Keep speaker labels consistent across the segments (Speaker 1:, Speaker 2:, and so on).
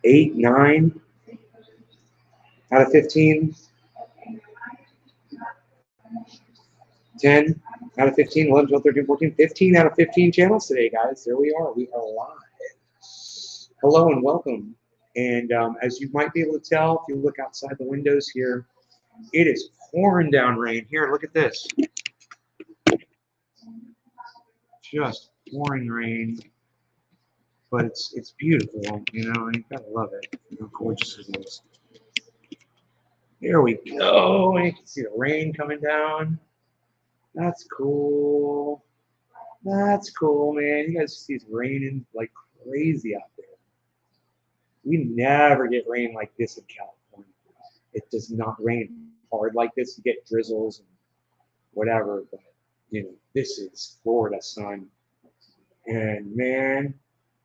Speaker 1: 8, 9 out of 15, 10 out of 15, 11, 12, 13, 14, 15 out of 15 channels today, guys. There we are. We are live. Hello and welcome. And as you might be able to tell, if you look outside the windows here, it is pouring down rain. Here, look at this. Just pouring rain. But it's beautiful, you know, and you gotta love it. How gorgeous it is. Here we go. And you can see the rain coming down. That's cool. That's cool, man. You guys see it's raining like crazy out there. We never get rain like this in California. It does not rain hard like this. You get drizzles and whatever, but you know, this is Florida, son. And man,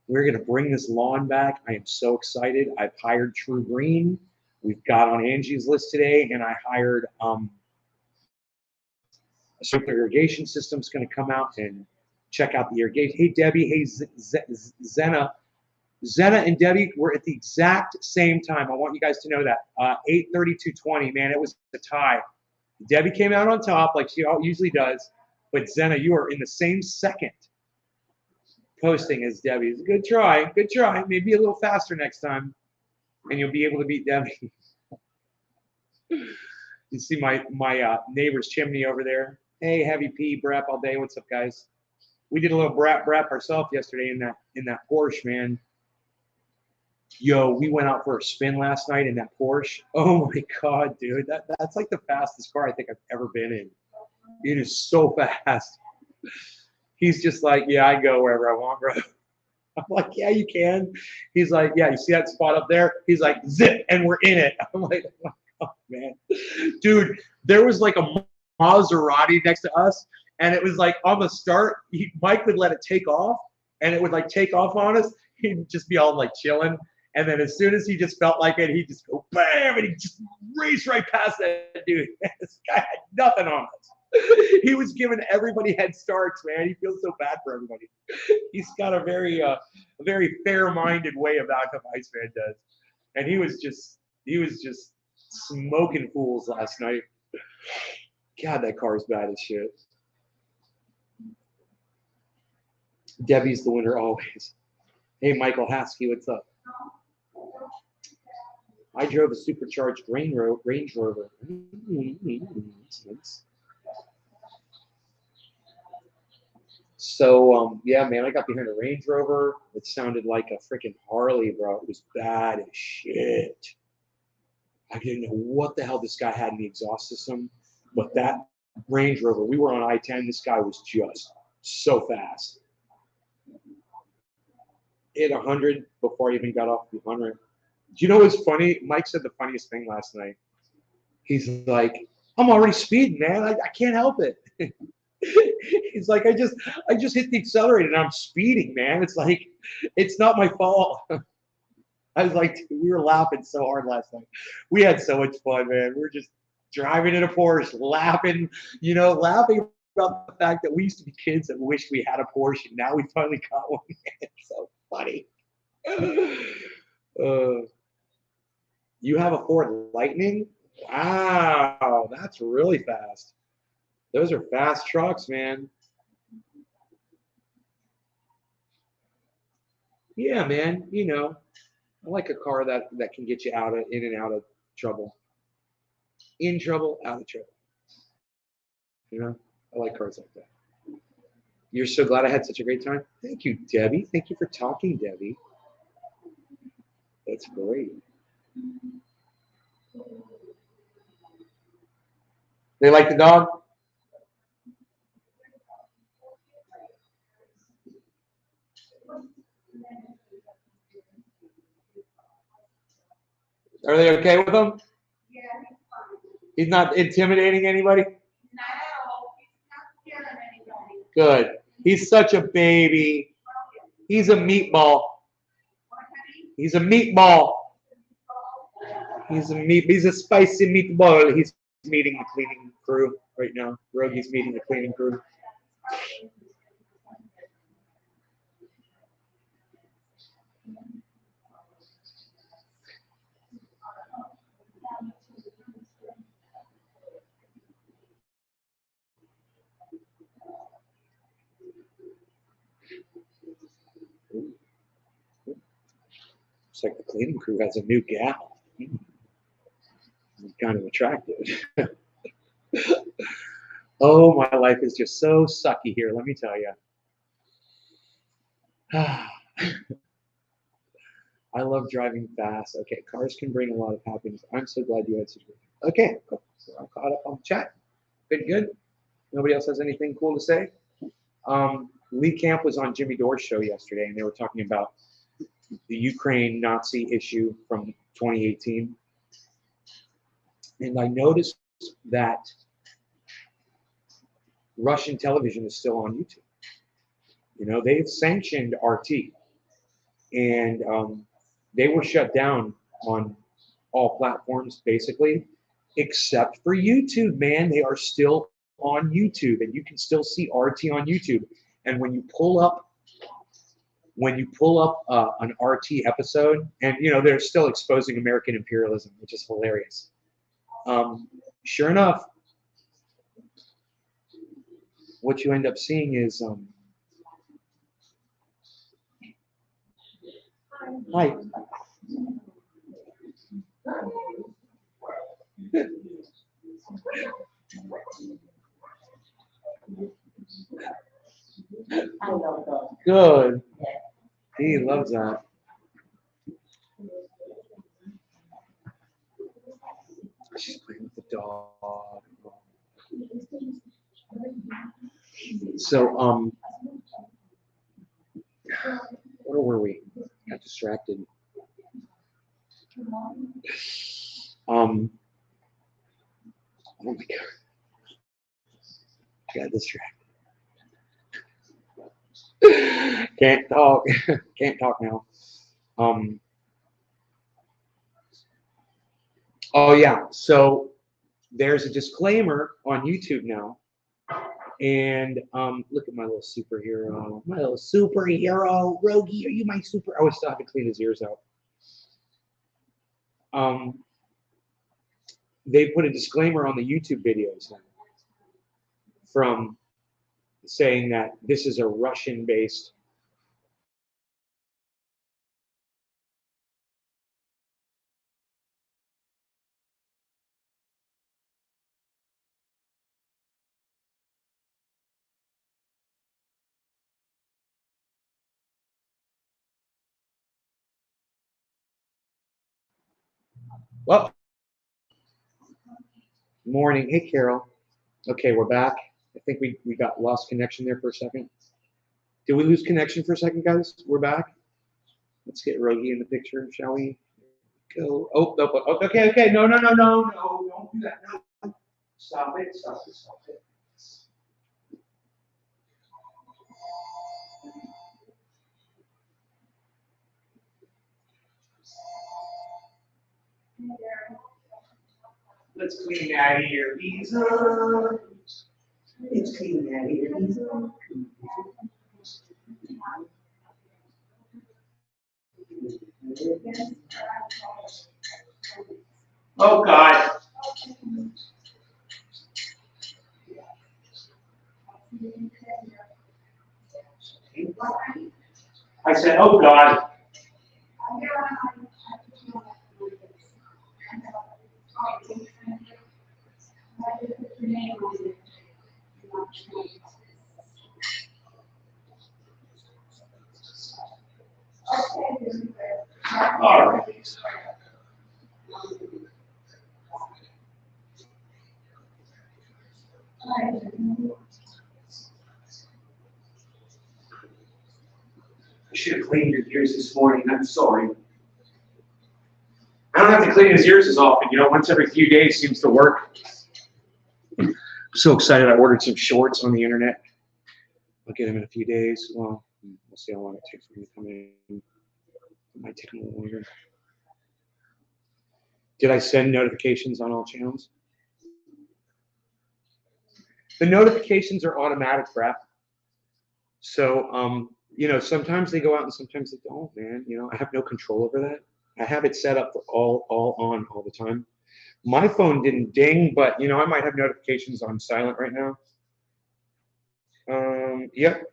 Speaker 1: we're gonna bring this lawn back. I am so excited. I've hired True Green. We've got on Angie's list today, and I hired a sprinkler irrigation system's going to come out and check out the irrigation. Hey, Debbie. Hey, Zena. Zena and Debbie were at the exact same time. I want you guys to know that. 8:32:20, man, it was a tie. Debbie came out on top like she usually does, but Zena, you are in the same second posting as Debbie. It's a good try. Good try. Maybe a little faster next time, and you'll be able to beat Debbie. You see my neighbor's chimney over there. Hey, Heavy P, Brap all day. What's up, guys? We did a little brap ourselves yesterday in that Porsche, man. Yo, we went out for a spin last night in that Porsche. Oh my God, dude, that's like the fastest car I think I've ever been in. It is so fast. He's just like, yeah, I go wherever I want, bro. I'm like, yeah, you can. He's like, yeah, you see that spot up there? He's like, zip, and we're in it. I'm like, oh man, dude, there was like a Maserati next to us, and it was like on the start, Mike would let it take off, and it would like take off on us. He'd just be all like chilling, and then as soon as he just felt like it, he'd just go bam, and he'd just race right past that dude. This guy had nothing on us. He was giving everybody head starts, man. He feels so bad for everybody. He's got a very fair-minded way about him, Iceman does, and he was just smoking fools last night. God, that car is bad as shit. Debbie's the winner always. Hey, Michael Haskey, what's up? I drove a supercharged Range Rover. So, yeah, man, I got behind a Range Rover. It sounded like a freaking Harley, bro. It was bad as shit. I didn't know what the hell this guy had in the exhaust system, but that Range Rover, we were on I-10, this guy was just so fast. Hit 100 before I even got off the 100. Do you know what's funny? Mike said the funniest thing last night. He's like, I'm already speeding, man. I can't help it. He's like, I just hit the accelerator and I'm speeding, man. It's like, it's not my fault. I was like, we were laughing so hard last night. We had so much fun, man. We were just driving in a Porsche, laughing about the fact that we used to be kids that wished we had a Porsche, and now we finally got one. It's so funny. You have a Ford Lightning? Wow, that's really fast. Those are fast trucks, man. Yeah, man. You know, I like a car that can get you in and out of trouble. In trouble, out of trouble. You know, I like cars like that. You're so glad I had such a great time. Thank you, Debbie. Thank you for talking, Debbie. That's great. They like the dog? Are they okay with him? Yeah, he's not intimidating anybody? No, he's not scaring anybody. Good. He's such a baby. He's a meatball. He's a meatball. He's a spicy meatball. He's meeting the cleaning crew right now. Rogi's meeting the cleaning crew. It's like the cleaning crew has a new gal. Kind of attractive. Oh, my life is just so sucky here, let me tell you. I love driving fast. Okay, cars can bring a lot of happiness. I'm so glad you answered. Okay, cool. So I'm caught up on the chat. Good. Nobody else has anything cool to say? Lee Camp was on Jimmy Dore's show yesterday, and they were talking about the Ukraine Nazi issue from 2018. And I noticed that Russian television is still on YouTube. You know, they've sanctioned RT, and they were shut down on all platforms, basically, except for YouTube, man. They are still on YouTube, and you can still see RT on YouTube. And when you pull up an RT episode, and you know they're still exposing American imperialism, which is hilarious. Sure enough, what you end up seeing is hi. Good. He loves that. She's playing with the dog. So, where were we? Got distracted. Oh my God. Got distracted. Can't talk. Can't talk now. Oh yeah. So there's a disclaimer on YouTube now. And look at my little superhero. My little superhero. Rogie, are you my super? Oh, I still have to clean his ears out. They put a disclaimer on the YouTube videos now from saying that this is a Russian-based well, morning. Hey, Carol. Okay, we're back. I think we got lost connection there for a second. Did we lose connection for a second, guys? We're back. Let's get Rogie in the picture, shall we? Go. Oh, okay. No. Don't do that. No. Stop it. Let's clean that here, Lisa. Let's clean that here, Lisa. Oh God. I said, oh God. All right. I should have cleaned your ears this morning. I'm sorry. I don't have to clean his ears as often. You know, once every few days seems to work. I'm so excited. I ordered some shorts on the internet. I'll get them in a few days. Well, we'll see how long it takes for them to come in. It might take a little longer. Did I send notifications on all channels? The notifications are automatic, Brett. So, you know, sometimes they go out and sometimes they don't, man. You know, I have no control over that. I have it set up for all on all the time. My phone didn't ding, but, you know, I might have notifications on silent right now. Yep.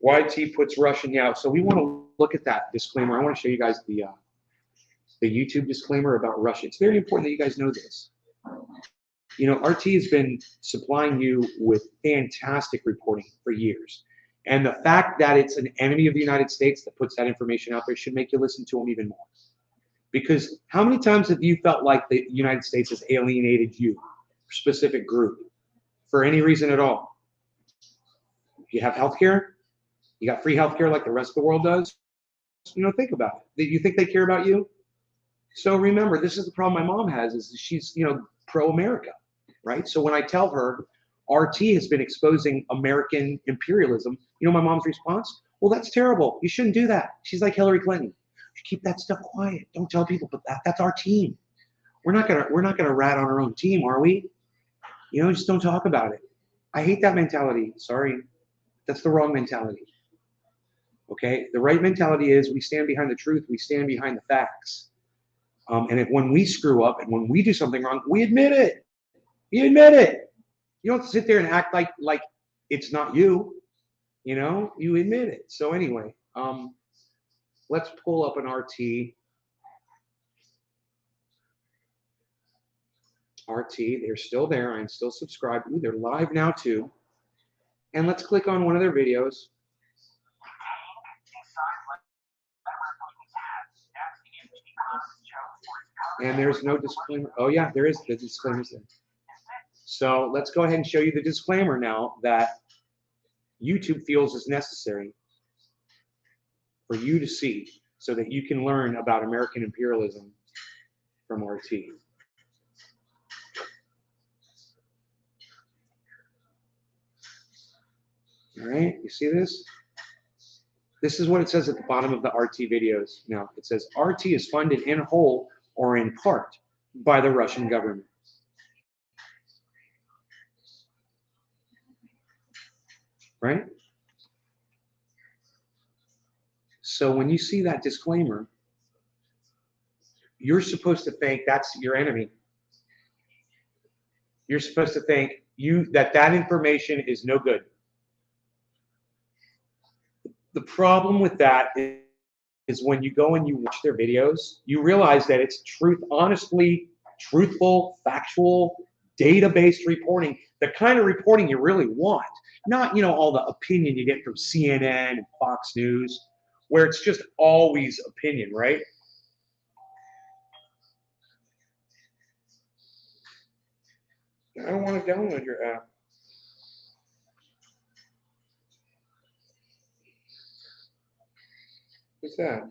Speaker 1: YT puts Russian, yeah. So we want to look at that disclaimer. I want to show you guys the the YouTube disclaimer about Russia. It's very important that you guys know this. You know, RT has been supplying you with fantastic reporting for years. And the fact that it's an enemy of the United States that puts that information out there should make you listen to them even more. Because how many times have you felt like the United States has alienated you, a specific group, for any reason at all? You have health care? You got free health care like the rest of the world does? You know, think about it. You think they care about you? So remember, this is the problem my mom has, is she's, you know, pro-America, right? So when I tell her RT has been exposing American imperialism, you know my mom's response? Well, that's terrible. You shouldn't do that. She's like Hillary Clinton. Keep that stuff quiet. Don't tell people, but that's our team. We're not gonna rat on our own team, are we? You know, just don't talk about it. I hate that mentality. Sorry. That's the wrong mentality. Okay? The right mentality is we stand behind the truth, we stand behind the facts. And if when we screw up and when we do something wrong, we admit it. You admit it. You don't sit there and act like it's not you. You know, you admit it. So anyway, let's pull up an RT. RT, they're still there. I'm still subscribed. Ooh, they're live now too. And let's click on one of their videos. And there's no disclaimer. Oh yeah, there is the disclaimer there. So let's go ahead and show you the disclaimer now that YouTube feels is necessary for you to see so that you can learn about American imperialism from RT. All right, you see this? This is what it says at the bottom of the RT videos. Now, it says RT is funded in whole or in part by the Russian government. Right? So when you see that disclaimer, you're supposed to think that's your enemy. You're supposed to think that information is no good. The problem with that is when you go and you watch their videos, you realize that it's truthful, factual, data-based reporting, the kind of reporting you really want. Not, you know, all the opinion you get from CNN and Fox News, where it's just always opinion, right? I don't want to download your app. What's that?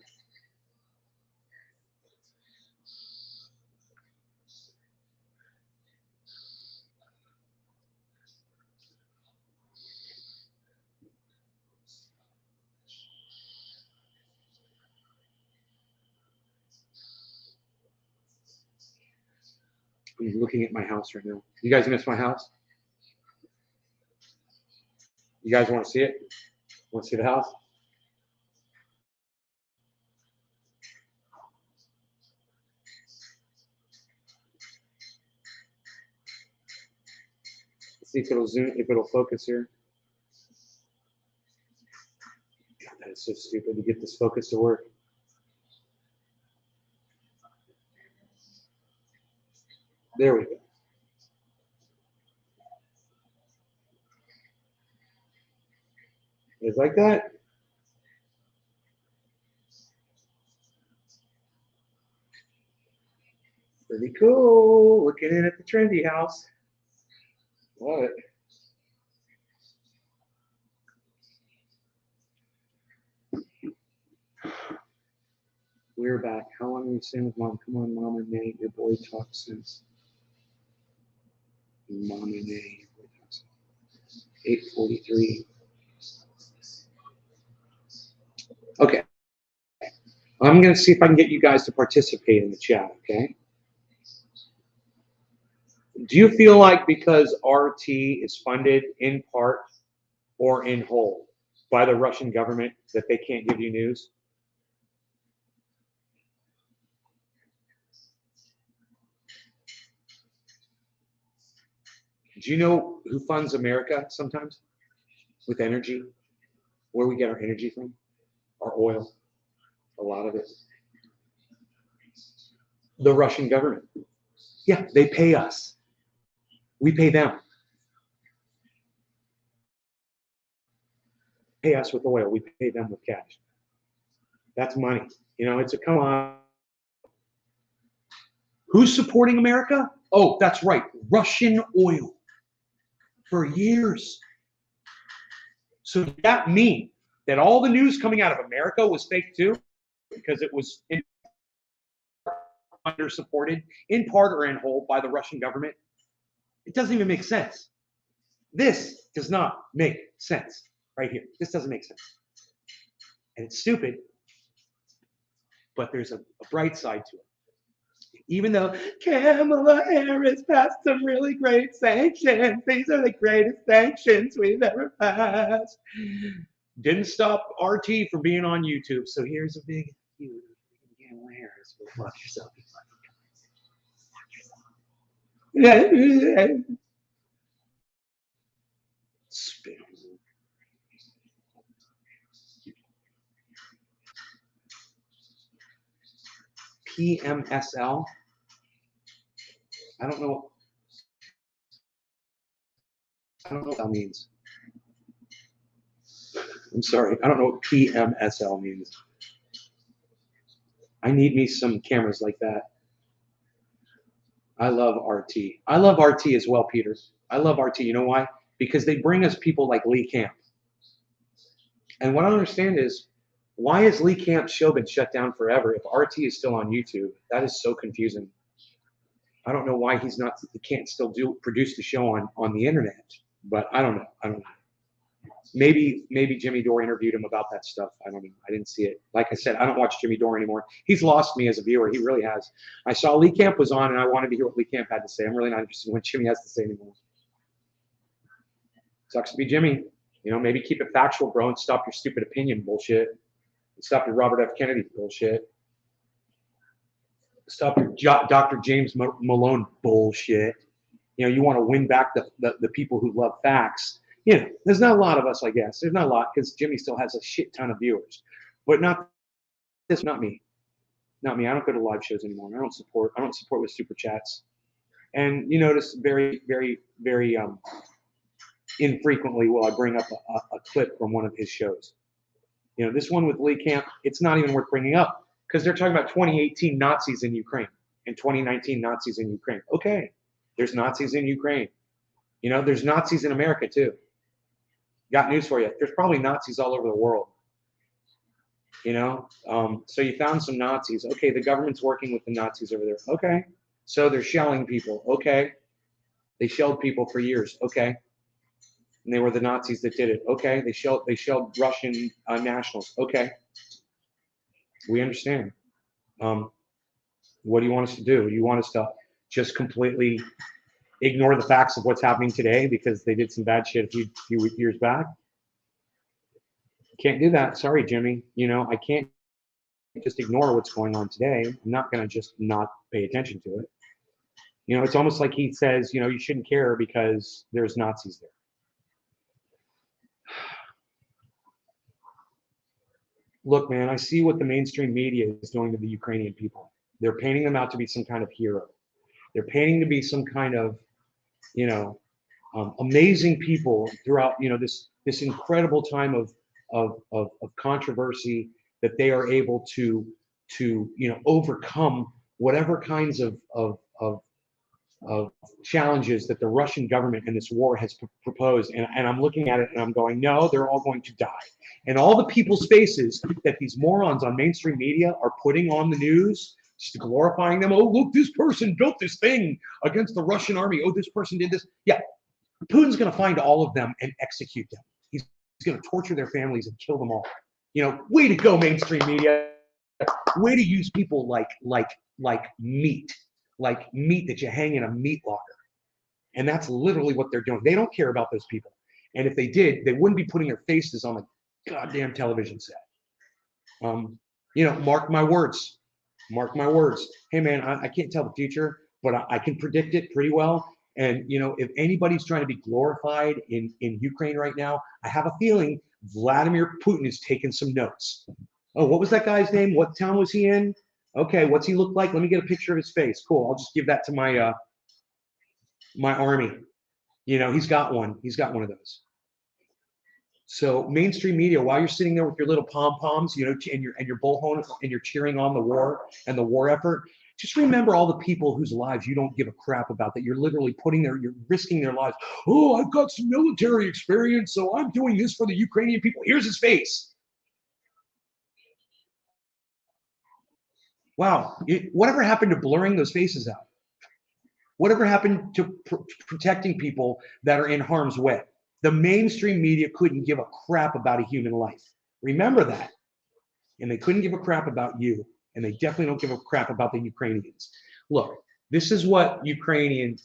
Speaker 1: I'm looking at my house right now. You guys miss my house? You guys want to see it? Want to see the house? Let's see if it'll zoom, if it'll focus here. God, that is so stupid to get this focus to work. There we go. It's like that. Pretty cool. Looking in at the trendy house. Love it. We're back. How long have we staying with mom? Come on, mom and Nate. Your boy talks since. Mom and Nate. 8:43. Okay. I'm going to see if I can get you guys to participate in the chat, okay? Do you feel like because RT is funded in part or in whole by the Russian government that they can't give you news? Do you know who funds America sometimes with energy? Where we get our energy from? Our oil, a lot of it. The Russian government. Yeah, they pay us. We pay them. Pay us with oil. We pay them with cash. That's money. You know, it's a come on. Who's supporting America? Oh, that's right. Russian oil for years. So does that mean that all the news coming out of America was fake too? Because it was under supported, in part or in whole, by the Russian government? It doesn't even make sense. This does not make sense right here. This doesn't make sense. And it's stupid, but there's a bright side to it. Even though Kamala Harris passed some really great sanctions, these are the greatest sanctions we've ever passed. Didn't stop RT from being on YouTube. So here's a big you. Kamala Harris, go fuck yourself. Spit. PMSL. I don't know. I don't know what that means. I'm sorry. I don't know what PMSL means. I need me some cameras like that. I love RT. I love RT as well, Peter. I love RT. You know why? Because they bring us people like Lee Camp. And what I don't understand is, why has Lee Camp's show been shut down forever if RT is still on YouTube? That is so confusing. I don't know why he can't still produce the show on the internet. But I don't know. I don't know. Maybe Jimmy Dore interviewed him about that stuff. I don't know. I didn't see it. Like I said, I don't watch Jimmy Dore anymore. He's lost me as a viewer. He really has. I saw Lee Camp was on, and I wanted to hear what Lee Camp had to say. I'm really not interested in what Jimmy has to say anymore. Sucks to be Jimmy. You know, maybe keep it factual, bro, and stop your stupid opinion bullshit. And stop your Robert F. Kennedy bullshit. Stop your Dr. James Malone bullshit. You know, you want to win back the people who love facts. You know, there's not a lot of us, I guess. There's not a lot because Jimmy still has a shit ton of viewers, but not me. Not me. I don't go to live shows anymore. I don't support with super chats. And you notice very, very, very infrequently will I bring up a clip from one of his shows. You know, this one with Lee Camp, it's not even worth bringing up because they're talking about 2018 Nazis in Ukraine and 2019 Nazis in Ukraine. Okay, there's Nazis in Ukraine. You know, there's Nazis in America too. Got news for you. There's probably Nazis all over the world. You know, so you found some Nazis. Okay, the government's working with the Nazis over there. Okay, so they're shelling people. Okay, they shelled people for years. Okay, and they were the Nazis that did it. Okay, they shelled Russian nationals. Okay, we understand. What do you want us to do? You want us to just completely ignore the facts of what's happening today because they did some bad shit a few years back? Can't do that. Sorry, Jimmy. You know, I can't just ignore what's going on today. I'm not going to just not pay attention to it. You know, it's almost like he says, you know, you shouldn't care because there's Nazis there. Look, man, I see what the mainstream media is doing to the Ukrainian people. They're painting them out to be some kind of hero. They're painting to be some kind of, you know, amazing people throughout, you know, this incredible time of controversy that they are able to you know, overcome whatever kinds of challenges that the Russian government and this war has proposed. And I'm looking at it and I'm going, no, they're all going to die. And all the people's faces that these morons on mainstream media are putting on the news, just glorifying them. Oh, look, this person built this thing against the Russian army. Oh, this person did this. Yeah, Putin's going to find all of them and execute them. He's going to torture their families and kill them all. You know, way to go, mainstream media. Way to use people like meat that you hang in a meat locker. And that's literally what they're doing. They don't care about those people. And if they did, they wouldn't be putting their faces on the goddamn television set. You know, mark my words. Mark my words. Hey, man, I can't tell the future, but I can predict it pretty well. And, you know, if anybody's trying to be glorified in Ukraine right now, I have a feeling Vladimir Putin is taking some notes. Oh, what was that guy's name? What town was he in? Okay, what's he look like? Let me get a picture of his face. Cool. I'll just give that to my my army. You know, he's got one. He's got one of those. So mainstream media, while you're sitting there with your little pom poms, you know, and your bullhorn, and you're cheering on the war and the war effort, just remember all the people whose lives you don't give a crap about. That you're literally you're risking their lives. Oh, I've got some military experience, so I'm doing this for the Ukrainian people. Here's his face. Wow, whatever happened to blurring those faces out? Whatever happened to protecting people that are in harm's way? The mainstream media couldn't give a crap about a human life. Remember that. And they couldn't give a crap about you. And they definitely don't give a crap about the Ukrainians. Look, this is what the Ukraine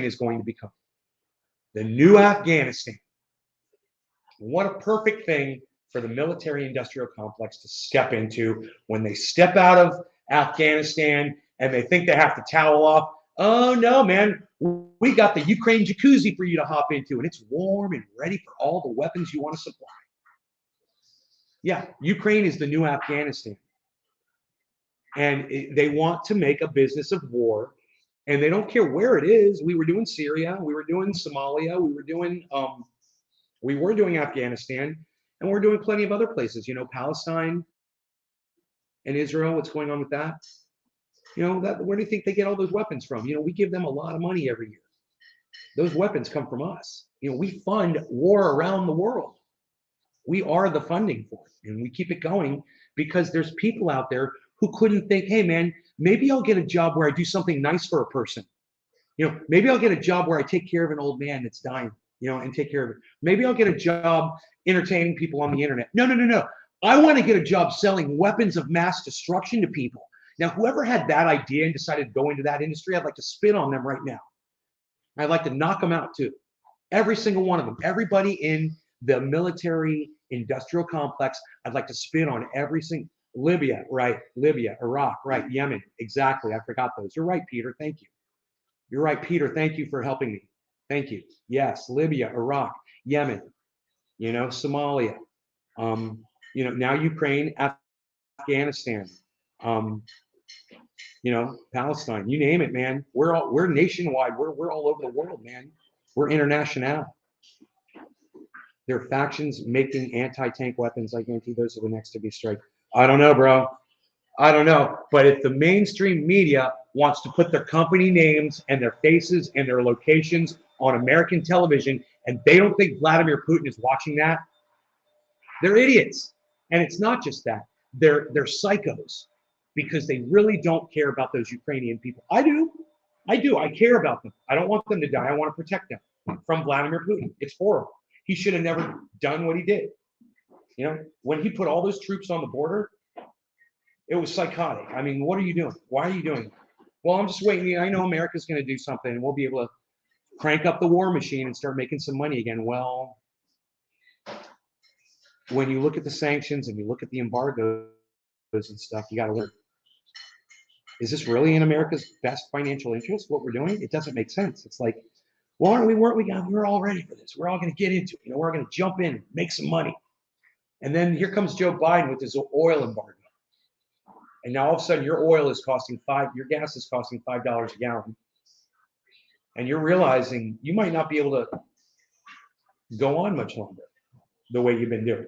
Speaker 1: is going to become. The new Afghanistan. What a perfect thing for the military-industrial complex to step into when they step out of Afghanistan and they think they have to towel off. Oh, no, man. We got the Ukraine jacuzzi for you to hop into, and it's warm and ready for all the weapons you want to supply. Yeah, Ukraine is the new Afghanistan. And they want to make a business of war, and they don't care where it is. We were doing Syria. We were doing Somalia. We were doing Afghanistan, and we're doing plenty of other places. You know, Palestine and Israel. What's going on with that? You know, where do you think they get all those weapons from? You know, we give them a lot of money every year. Those weapons come from us. You know, we fund war around the world. We are the funding for it, and we keep it going because there's people out there who couldn't think, hey, man, maybe I'll get a job where I do something nice for a person. You know, maybe I'll get a job where I take care of an old man that's dying, you know, and take care of it. Maybe I'll get a job entertaining people on the internet. No. I want to get a job selling weapons of mass destruction to people. Now, whoever had that idea and decided to go into that industry, I'd like to spit on them right now. I'd like to knock them out too. Every single one of them. Everybody in the military industrial complex, I'd like to spit on every single. Libya, right. Libya, Iraq, right. Yemen, exactly. I forgot those. You're right, Peter. Thank you. You're right, Peter. Thank you for helping me. Thank you. Yes, Libya, Iraq, Yemen, you know, Somalia, you know, now Ukraine, Afghanistan, you know, Palestine, you name it, man. We're nationwide. We're all over the world, man. We're international. There are factions making anti-tank weapons. I guarantee those are the next to be struck. I don't know, bro. I don't know. But if the mainstream media wants to put their company names and their faces and their locations on American television, and they don't think Vladimir Putin is watching that, they're idiots. And it's not just that. They're psychos because they really don't care about those Ukrainian people. I do. I care about them. I don't want them to die. I want to protect them from Vladimir Putin. It's horrible. He should have never done what he did. You know, when he put all those troops on the border, it was psychotic. I mean, what are you doing? Why are you doing it? Well, I'm just waiting. I know America's going to do something, and we'll be able to crank up the war machine and start making some money again. Well, when you look at the sanctions and you look at the embargoes and stuff, you got to learn. Is this really in America's best financial interest, what we're doing? It doesn't make sense. It's like, well, we're all ready for this. We're all going to get into it. You know, we're going to jump in, make some money. And then here comes Joe Biden with his oil embargo. And now all of a sudden your your gas is costing $5 a gallon. And you're realizing you might not be able to go on much longer the way you've been doing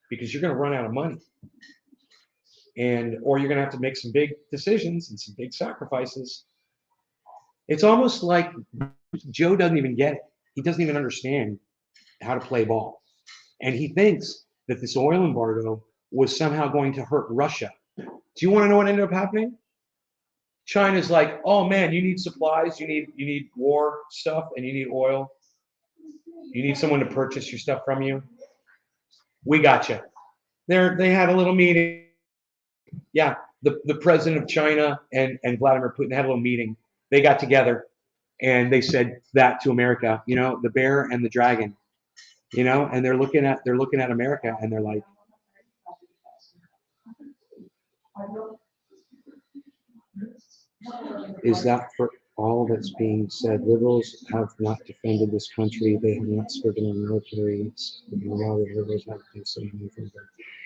Speaker 1: because you're going to run out of money. Or you're going to have to make some big decisions and some big sacrifices. It's almost like Joe doesn't even get it. He doesn't even understand how to play ball. And he thinks that this oil embargo was somehow going to hurt Russia. Do you want to know what ended up happening? China's like, oh man, you need supplies, you need war stuff, and you need oil. You need someone to purchase your stuff from you. We got you. They had a little meeting. Yeah, the president of China and Vladimir Putin had a little meeting. They got together and they said that to America, you know, the bear and the dragon, you know, and they're looking at America and they're like, is that for all that's being said? Liberals have not defended this country. They have not spoken on military. Liberals have been saying anything.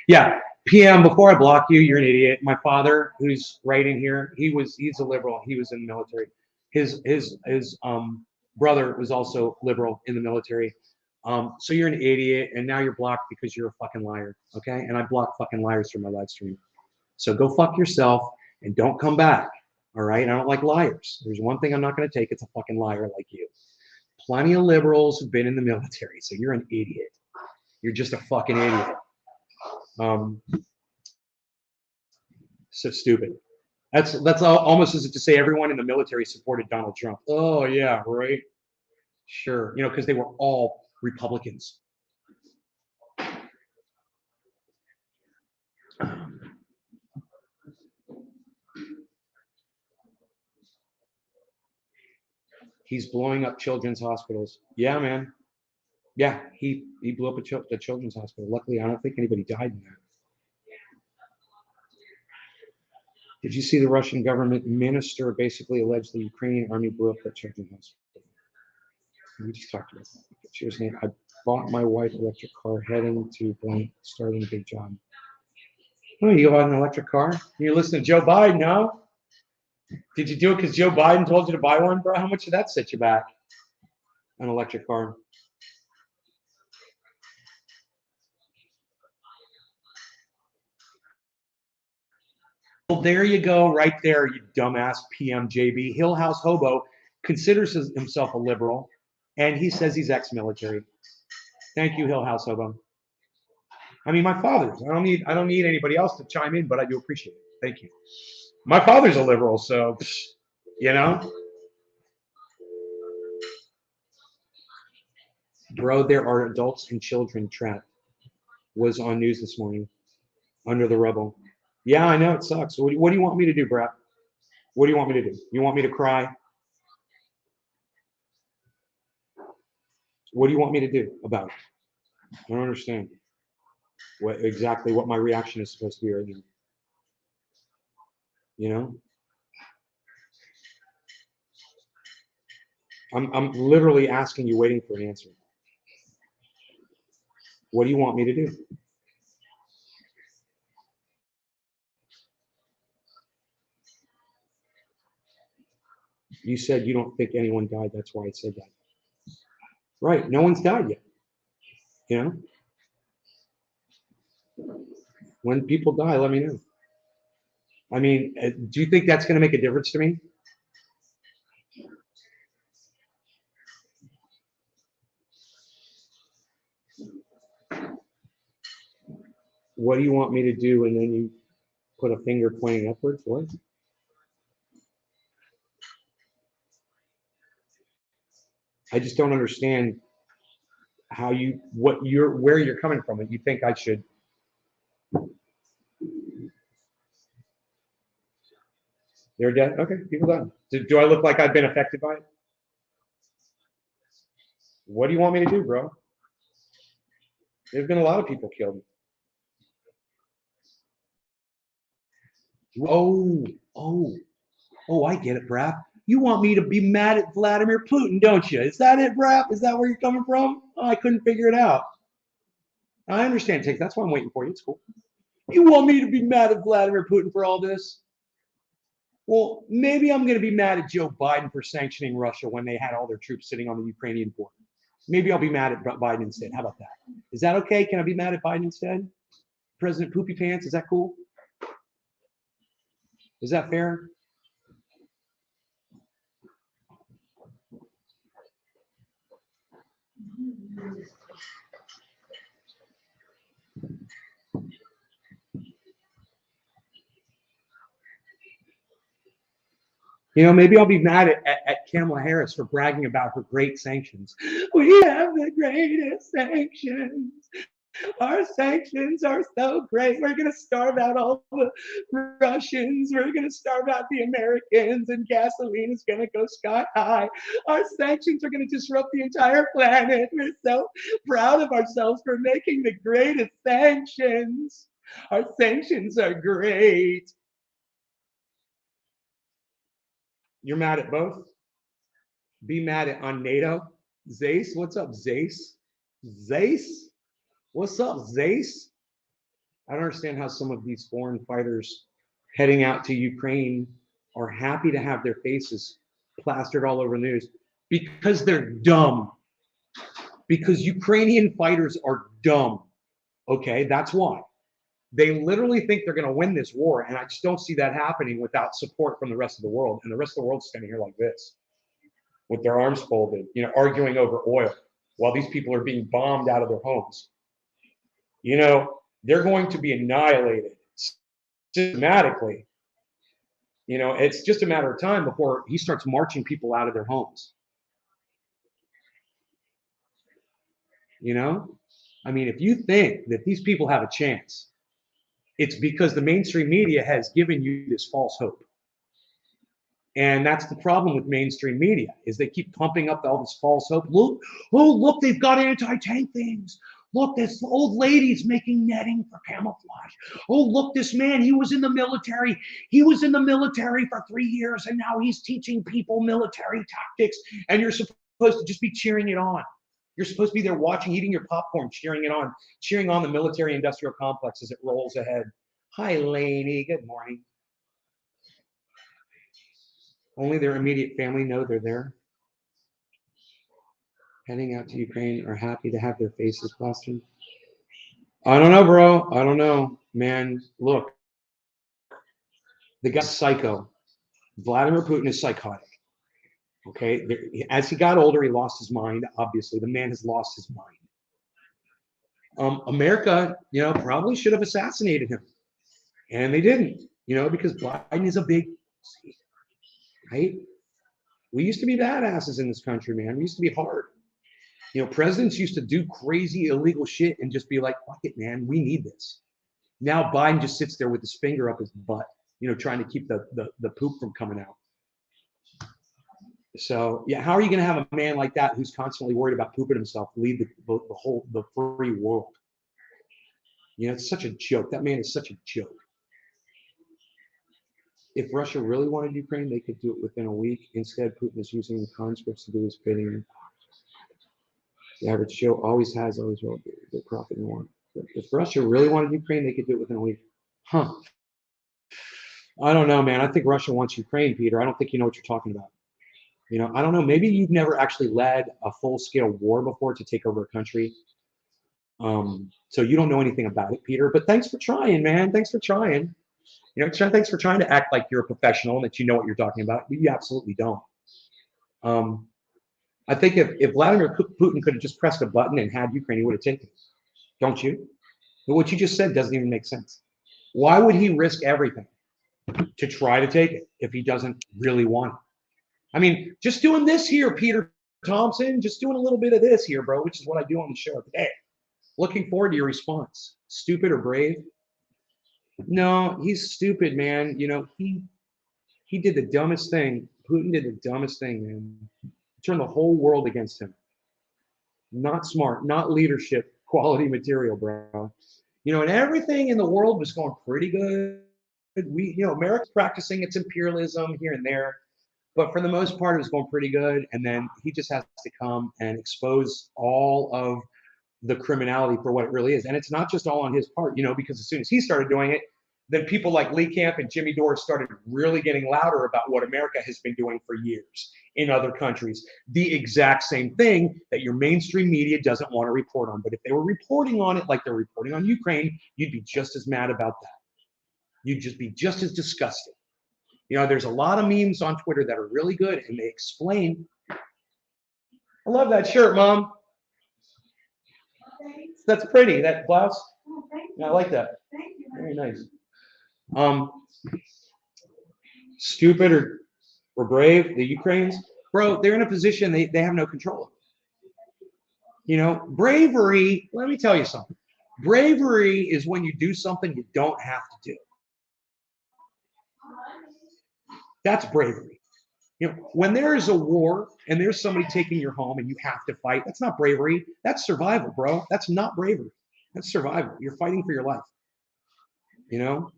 Speaker 1: Yeah, PM, before I block you, you're an idiot. My father, who's right in here, he's a liberal. He was in the military. His brother was also liberal in the military. So you're an idiot, and now you're blocked because you're a fucking liar. Okay? And I block fucking liars from my live stream. So go fuck yourself and don't come back. All right? I don't like liars. There's one thing I'm not going to take. It's a fucking liar like you. Plenty of liberals who've been in the military. So you're an idiot. You're just a fucking idiot. So stupid. That's almost as if to say everyone in the military supported Donald Trump. Oh yeah, right. Sure, because they were all Republicans. He's blowing up children's hospitals. Yeah, man. Yeah, he blew up a children's hospital. Luckily, I don't think anybody died in that. Did you see the Russian government minister basically alleged the Ukrainian army blew up that children's hospital? We just talked about that. She was saying, I bought my wife an electric car heading to blank, starting a big job. Oh, you bought an electric car? You're listening to Joe Biden, huh? Did you do it because Joe Biden told you to buy one, bro? How much did that set you back? An electric car. Well, there you go, right there, you dumbass PMJB. Hill House Hobo considers himself a liberal, and he says he's ex-military. Thank you, Hill House Hobo. I mean, my father's. I don't need anybody else to chime in, but I do appreciate it. Thank you. My father's a liberal, so Bro, there are adults and children trapped. Was on news this morning under the rubble. Yeah, I know it sucks. What do you want me to do, Brad? What do you want me to do? You want me to cry? What do you want me to do about it? I don't understand exactly what my reaction is supposed to be right now. I'm literally asking you, waiting for an answer. What do you want me to do? You said you don't think anyone died. That's why I said that. Right. No one's died yet. When people die, let me know. I mean, do you think that's going to make a difference to me? What do you want me to do? And then you put a finger pointing upwards. What? I just don't understand where you're coming from. And you think I should? They're dead. Okay, people died. Do I look like I've been affected by it? What do you want me to do, bro? There's been a lot of people killed. Oh, I get it, Brap. You want me to be mad at Vladimir Putin, don't you? Is that it, Brap? Is that where you're coming from? Oh, I couldn't figure it out. I understand, Tig. That's why I'm waiting for you. It's cool. You want me to be mad at Vladimir Putin for all this? Well, maybe I'm going to be mad at Joe Biden for sanctioning Russia when they had all their troops sitting on the Ukrainian border. Maybe I'll be mad at Biden instead. How about that? Is that okay? Can I be mad at Biden instead? President Poopy Pants, is that cool? Is that fair? Maybe I'll be mad at Kamala Harris for bragging about her great sanctions. We have the greatest sanctions. Our sanctions are so great. We're going to starve out all the Russians. We're going to starve out the Americans, and gasoline is going to go sky high. Our sanctions are going to disrupt the entire planet. We're so proud of ourselves for making the greatest sanctions. Our sanctions are great. You're mad at both? Be mad on NATO? Zace, what's up, Zace? Zace? What's up, Zace? I don't understand how some of these foreign fighters heading out to Ukraine are happy to have their faces plastered all over the news because they're dumb. Because Ukrainian fighters are dumb. Okay, that's why. They literally think they're going to win this war, and I just don't see that happening without support from the rest of the world. And the rest of the world's standing here like this, with their arms folded, you know, arguing over oil, while these people are being bombed out of their homes. You know, they're going to be annihilated systematically. You know, it's just a matter of time before he starts marching people out of their homes. You know, I mean, if you think that these people have a chance, it's because the mainstream media has given you this false hope. And that's the problem with mainstream media, is they keep pumping up all this false hope. Look, oh, look, they've got anti-tank things. Look, this old lady's making netting for camouflage. Oh, look, this man, he was in the military. He was in the military for 3 years, and now he's teaching people military tactics. And you're supposed to just be cheering it on. You're supposed to be there watching, eating your popcorn, cheering it on, cheering on the military-industrial complex as it rolls ahead. Hi, Lainey. Good morning. Only their immediate family know they're there. Heading out to Ukraine are happy to have their faces plastered. I don't know, bro. I don't know. Man, look. The guy's psycho. Vladimir Putin is psychotic. Okay? As he got older, he lost his mind. Obviously, the man has lost his mind. America, you know, probably should have assassinated him. And they didn't, you know, because Biden is a big, right? We used to be badasses in this country, man. We used to be hard. You know, presidents used to do crazy illegal shit and just be like, fuck it, man, we need this. Now Biden just sits there with his finger up his butt, you know, trying to keep the poop from coming out. So, yeah, how are you going to have a man like that who's constantly worried about pooping himself lead the free world? You know, it's such a joke. That man is such a joke. If Russia really wanted Ukraine, they could do it within a week. Instead, Putin is using the conscripts to do his bidding. The average Joe always will be the profit and want. If Russia really wanted Ukraine, they could do it within a week. Huh. I don't know, man. I think Russia wants Ukraine, Peter. I don't think you know what you're talking about. You know, I don't know. Maybe you've never actually led a full-scale war before to take over a country. So you don't know anything about it, Peter. But thanks for trying, man. Thanks for trying. You know, thanks for trying to act like you're a professional and that you know what you're talking about. You absolutely don't. I think if Vladimir Putin could have just pressed a button and had Ukraine, he would have taken it. Don't you? But what you just said doesn't even make sense. Why would he risk everything to try to take it if he doesn't really want it? I mean, just doing this here, Peter Thompson, just doing a little bit of this here, bro, which is what I do on the show today. Looking forward to your response. Stupid or brave? No, he's stupid, man. You know, he did the dumbest thing. Putin did the dumbest thing, man. Turned the whole world against him. Not smart, not leadership, quality material, bro. You know, and everything in the world was going pretty good. You know, America's practicing its imperialism here and there, but for the most part, it was going pretty good. And then he just has to come and expose all of the criminality for what it really is. And it's not just all on his part, you know, because as soon as he started doing it, then people like Lee Camp and Jimmy Dore started really getting louder about what America has been doing for years in other countries. The exact same thing that your mainstream media doesn't want to report on. But if they were reporting on it like they're reporting on Ukraine, you'd be just as mad about that. You'd just be just as disgusted. You know, there's a lot of memes on Twitter that are really good, and they explain. I love that shirt, Mom. That's pretty, that blouse. Yeah, I like that. Very nice. Stupid or brave, the Ukrainians, bro, they're in a position they have no control. You know, bravery, let me tell you something. Bravery is when you do something you don't have to do. That's bravery. You know, when there is a war and there's somebody taking your home and you have to fight, that's not bravery. That's survival, bro. That's not bravery. That's survival. You're fighting for your life. You know?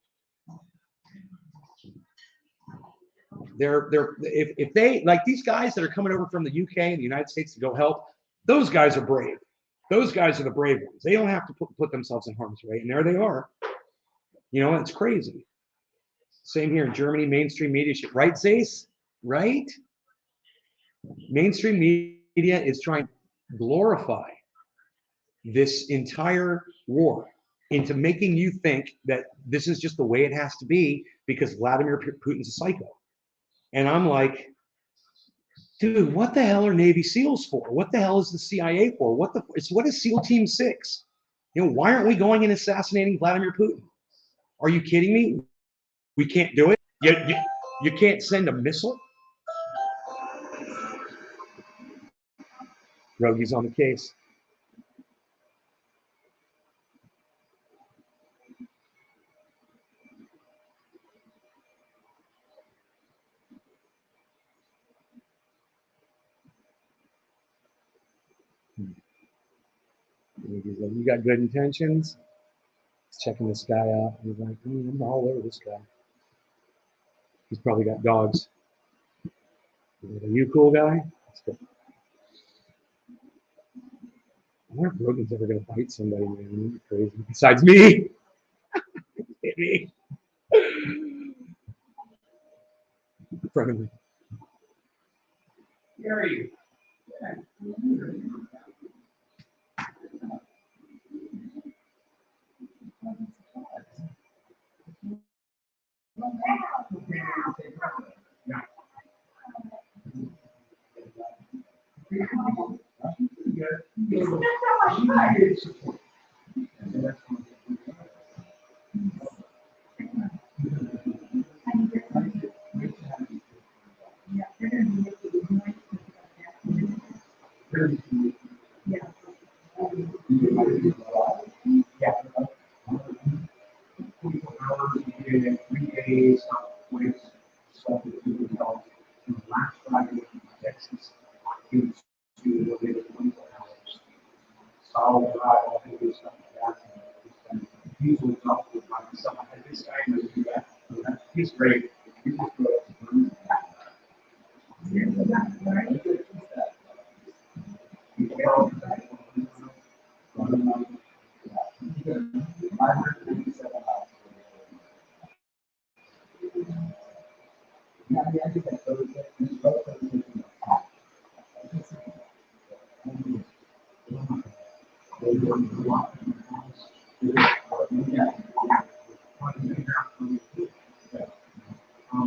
Speaker 1: If they, like these guys that are coming over from the UK and the United States to go help, those guys are brave. Those guys are the brave ones. They don't have to put themselves in harm's way, and there they are. You know, it's crazy. Same here in Germany, mainstream media shit. Right, Zace? Right? Mainstream media is trying to glorify this entire war into making you think that this is just the way it has to be because Vladimir Putin's a psycho. And I'm like, dude, what the hell are Navy SEALs for? What the hell is the CIA for? What is SEAL Team 6? You know, why aren't we going and assassinating Vladimir Putin? Are you kidding me? We can't do it? You can't send a missile? Rogi's on the case. He's like, you got good intentions? He's checking this guy out. He's like, I'm all over this guy. He's probably got dogs. Are you a cool guy? I wonder if Rogan's ever going to bite somebody, man. Crazy. Besides me. Me. In front of me. Gary. He's great.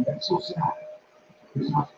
Speaker 1: That's so sad. It's not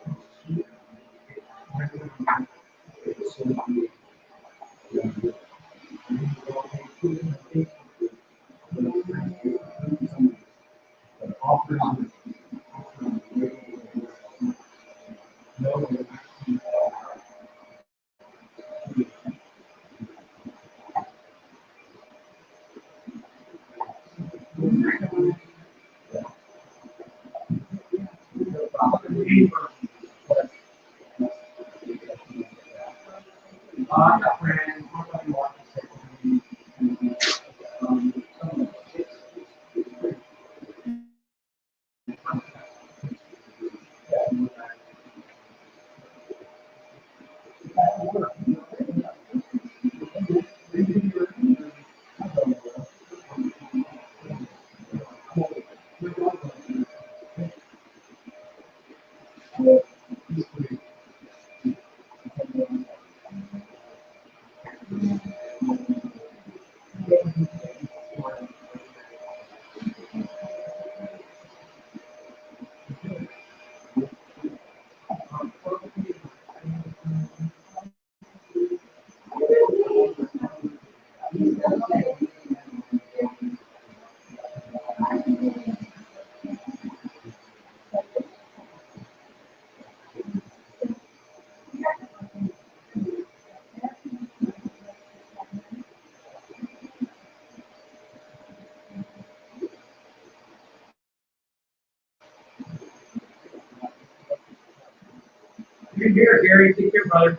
Speaker 1: Good here, Gary. Take care, brother.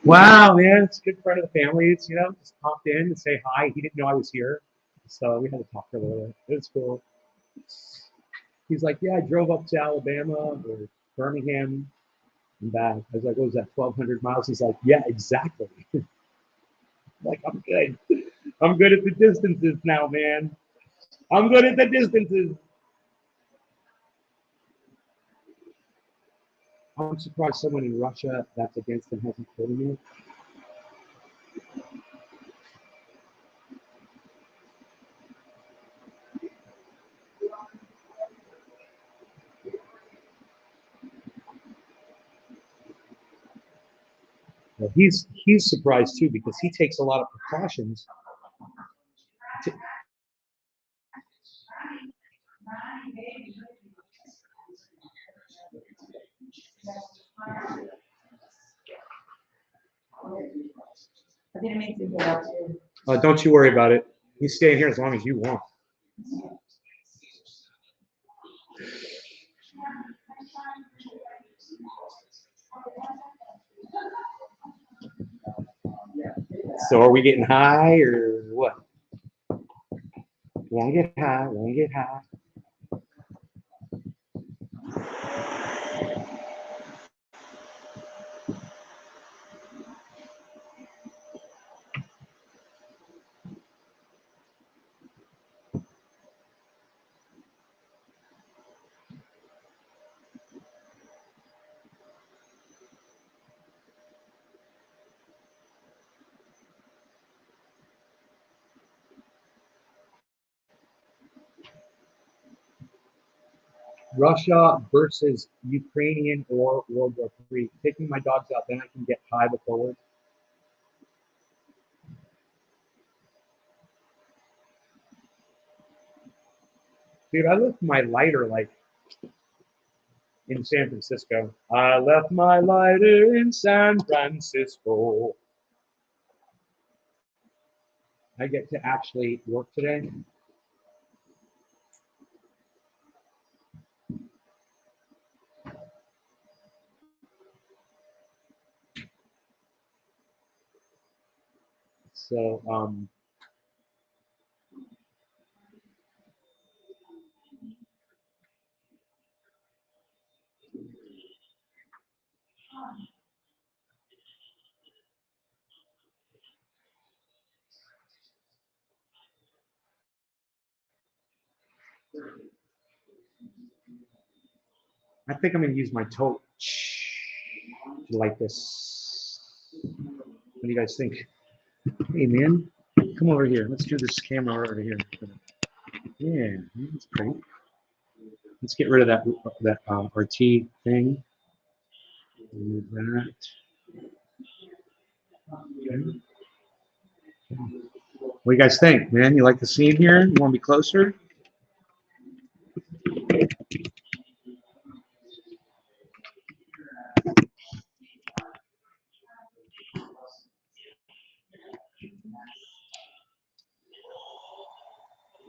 Speaker 1: Wow, man, it's a good friend of the family. It's, you know, just popped in to say hi. He didn't know I was here, so we had to talk for a little bit. It was cool. He's like, yeah, I drove up to Alabama or Birmingham and back. I was like, what was that, 1,200 miles? He's like, yeah, exactly. Like, I'm good. I'm good at the distances now, man. I'm good at the distances. I'm surprised someone in Russia that's against him hasn't told him yet. Well, he's surprised too because he takes a lot of precautions. To, don't you worry about it. He's staying here as long as you want. So are we getting high or what? Want to get high? Want to get high? Russia versus Ukrainian or World War III. Taking my dogs out, then I can get high before work. Dude, I left my lighter like in San Francisco. I left my lighter in San Francisco. I get to actually work today. So, I think I'm going to use my tote to light this. What do you guys think? Hey, man, come over here. Let's do this camera over here. Yeah, that's pretty. Let's get rid of that RT thing. Remove that. Okay. What do you guys think, man? You like the scene here? You want to be closer?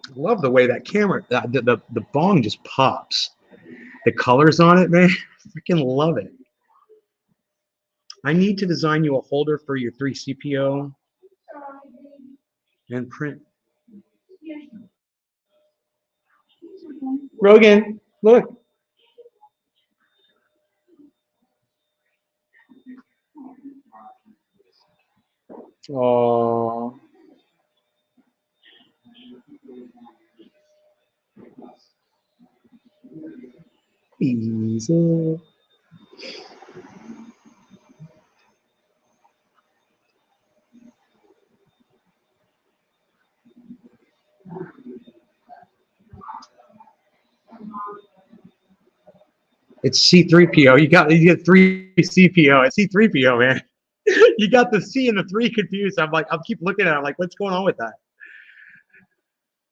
Speaker 1: I love the way that camera, the bong just pops. The colors on it, man, I freaking love it. I need to design you a holder for your 3CPO and print. Rogan, look. Oh. Easy. It's C3PO. You get 3CPO. It's C3PO, man. You got the C and the 3 confused. I'll keep looking at it. I'm like, what's going on with that?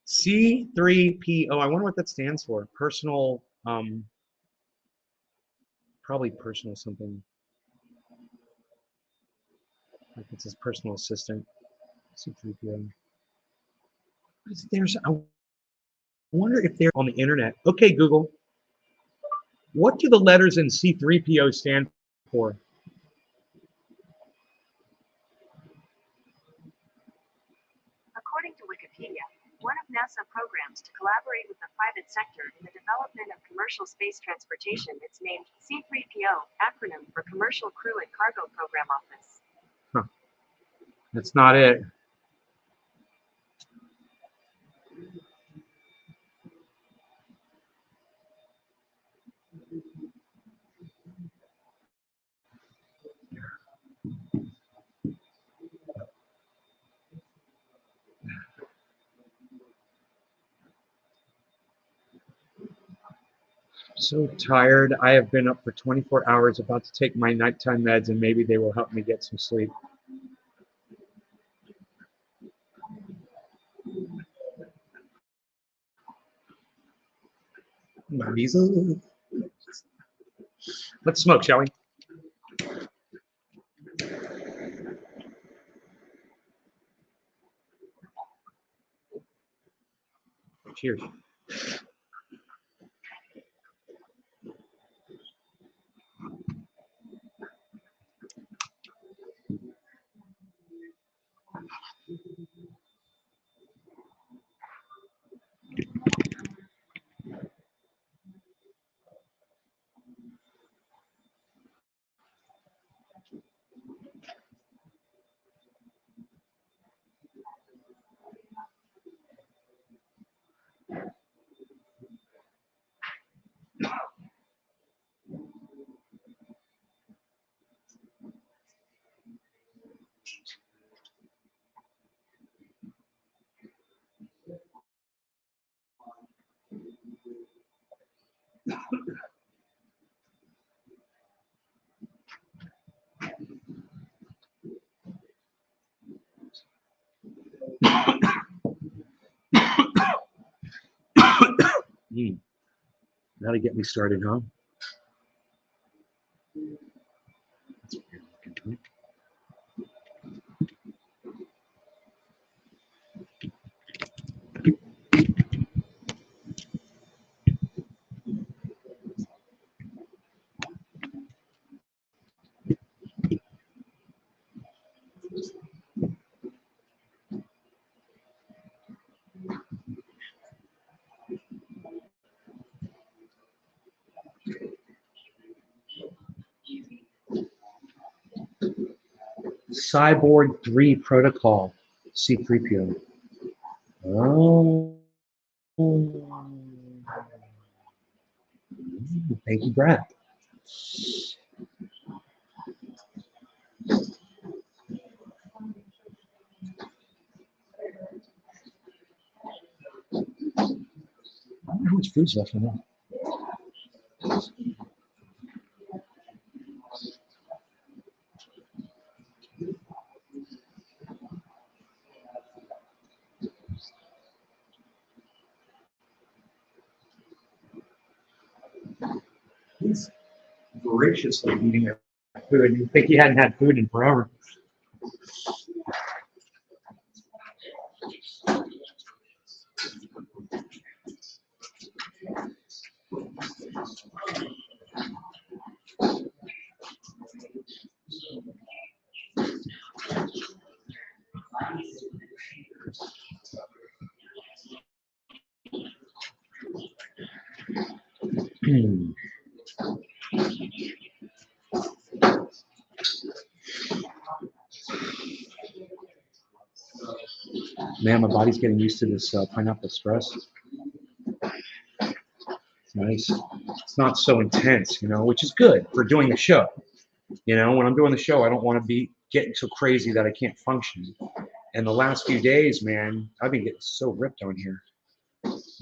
Speaker 1: C3PO. I wonder what that stands for. Personal, probably personal something. Like it's his personal assistant. C3PO. I wonder if they're on the internet. Okay, Google. What do the letters in C3PO stand for?
Speaker 2: According to Wikipedia, one of NASA programs to collaborate with the private sector in the development of commercial space transportation, it's named C3PO, acronym for Commercial Crew and Cargo Program Office.
Speaker 1: Huh. That's not it. So tired. I have been up for 24 hours, about to take my nighttime meds, and maybe they will help me get some sleep. Let's smoke, shall we? Cheers. That'll get me started, huh? That's a weird looking drink. Cyborg 3 Protocol, C3PO. Oh. Thank you, Brad. I wonder how much food's left in there. He's voraciously eating our food. You'd think he hadn't had food in forever. Man, my body's getting used to this pineapple stress. It's nice. It's not so intense, which is good for doing the show. When I'm doing the show, I don't want to be getting so crazy that I can't function. And the last few days, man, I've been getting so ripped on here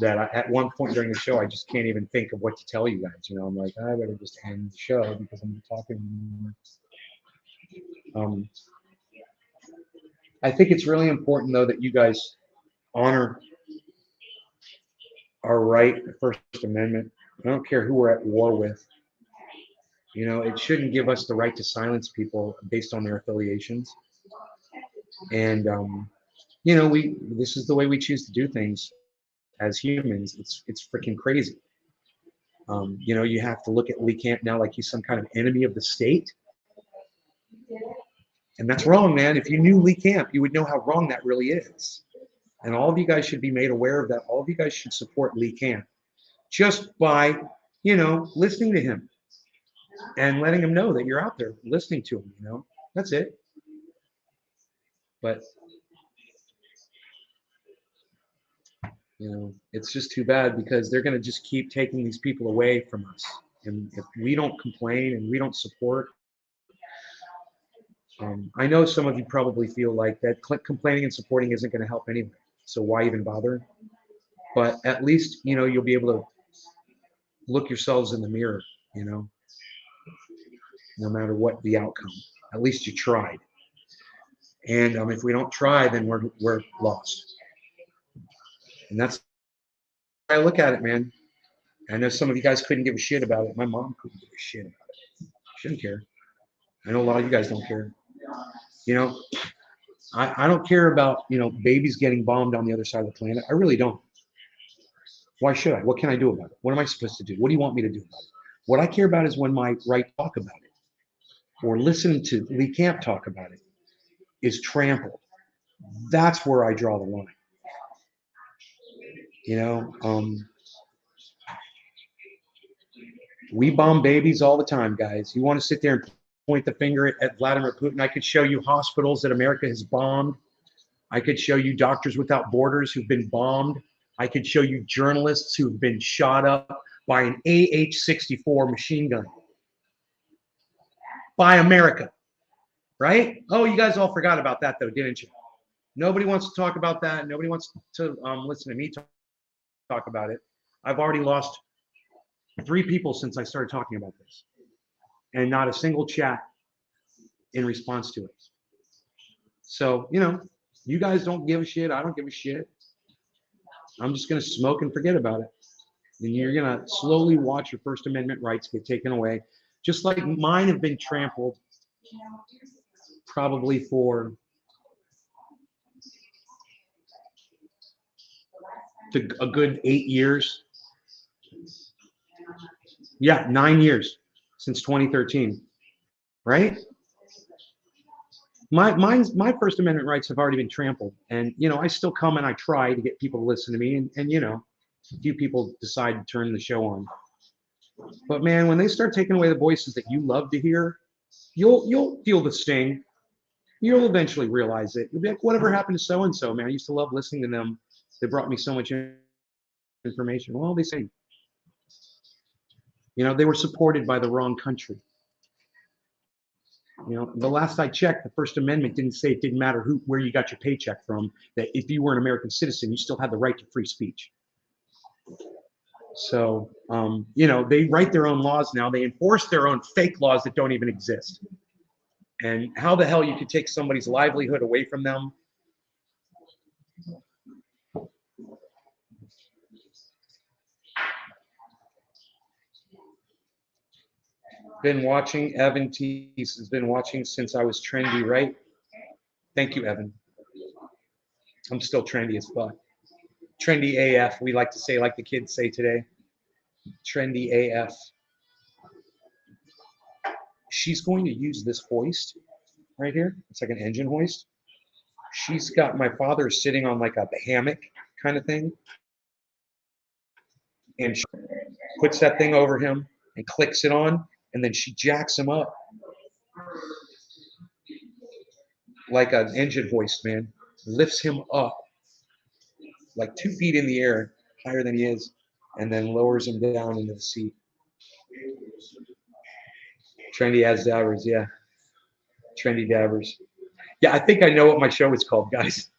Speaker 1: that at one point during the show, I just can't even think of what to tell you guys. I'm like, I better just end the show because I'm talking anymore. I think it's really important, though, that you guys honor our right, the First Amendment. I don't care who we're at war with. It shouldn't give us the right to silence people based on their affiliations. And, this is the way we choose to do things as humans. It's freaking crazy. You have to look at Lee Camp now like he's some kind of enemy of the state. And that's wrong, man. If you knew Lee Camp, you would know how wrong that really is. And all of you guys should be made aware of that. All of you guys should support Lee Camp just by, listening to him and letting him know that you're out there listening to him, That's it.
Speaker 3: But you know, it's just too bad because they're going to just keep taking these people away from us. And if we don't complain and we don't support, I know some of you probably feel like that complaining and supporting isn't going to help anyway. So why even bother? But at least, you know, you'll be able to look yourselves in the mirror, you know, no matter what the outcome. At least you tried. And if we don't try, then we're lost. And that's how I look at it, man. I know some of you guys couldn't give a shit about it. My mom couldn't give a shit about it. She didn't care. I know a lot of you guys don't care. You know, I don't care about, you know, babies getting bombed on the other side of the planet. I really don't. Why should I? What can I do about it? What am I supposed to do? What do you want me to do about it? What I care about is when my right talk about it or listen to Lee Camp talk about it is trampled. That's where I draw the line. You know, we bomb babies all the time, guys. You want to sit there and point the finger at Vladimir Putin? I could show you hospitals that America has bombed. I could show you Doctors Without Borders who've been bombed. I could show you journalists who've been shot up by an AH-64 machine gun. By America, right? Oh, you guys all forgot about that though, didn't you? Nobody wants to talk about that. Nobody wants to listen to me talk about it. I've already lost 3 people since I started talking about this, and not a single chat in response to it. So, you know, you guys don't give a shit. I don't give a shit. I'm just going to smoke and forget about it. And you're going to slowly watch your First Amendment rights get taken away, just like mine have been trampled probably for a good 8 years. Yeah, 9 years since 2013, right? My First Amendment rights have already been trampled, and you know I still come and I try to get people to listen to me, and you know, a few people decide to turn the show on. But man, when they start taking away the voices that you love to hear, you'll feel the sting. You'll eventually realize it. You'll be like, whatever happened to so and so, man? I used to love listening to them. They brought me so much information. Well, they say, you know, they were supported by the wrong country. You know, the last I checked, the First Amendment didn't say it didn't matter where you got your paycheck from, that if you were an American citizen, you still had the right to free speech. So, you know, they write their own laws now. They enforce their own fake laws that don't even exist. And how the hell you could take somebody's livelihood away from them? Been watching. Evan Teese has been watching since I was trendy, right? Thank you, Evan. I'm still trendy as fuck. Trendy AF, we like to say, like the kids say today. Trendy AF. She's going to use this hoist right here. It's like an engine hoist. She's got my father sitting on like a hammock kind of thing. And she puts that thing over him and clicks it on, and then she jacks him up like an engine hoist, man. Lifts him up like 2 feet in the air, higher than he is, and then lowers him down into the seat. Trendy as dabbers, yeah. Trendy dabbers. Yeah, I think I know what my show is called, guys.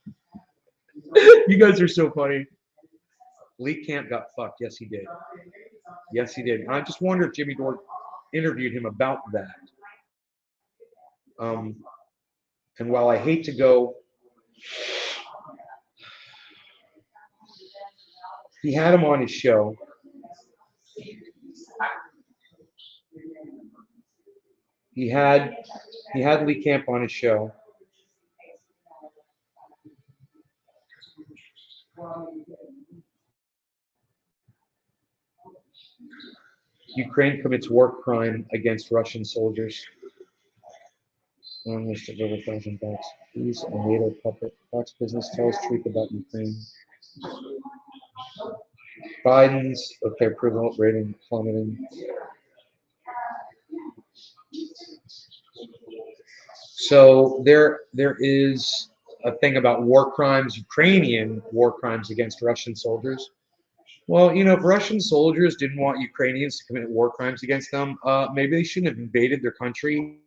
Speaker 3: You guys are so funny. Lee Camp got fucked. Yes, he did. Yes, he did. I just wonder if Jimmy Dore interviewed him about that. And while I hate to go, he had him on his show. He had Lee Camp on his show. Ukraine commits war crime against Russian soldiers. Long list of over 1,000 bucks. He's a NATO puppet. Fox Business tells truth about Ukraine. Biden's approval rating plummeting. So there is a thing about war crimes, Ukrainian war crimes against Russian soldiers. Well, you know, if Russian soldiers didn't want Ukrainians to commit war crimes against them, maybe they shouldn't have invaded their country.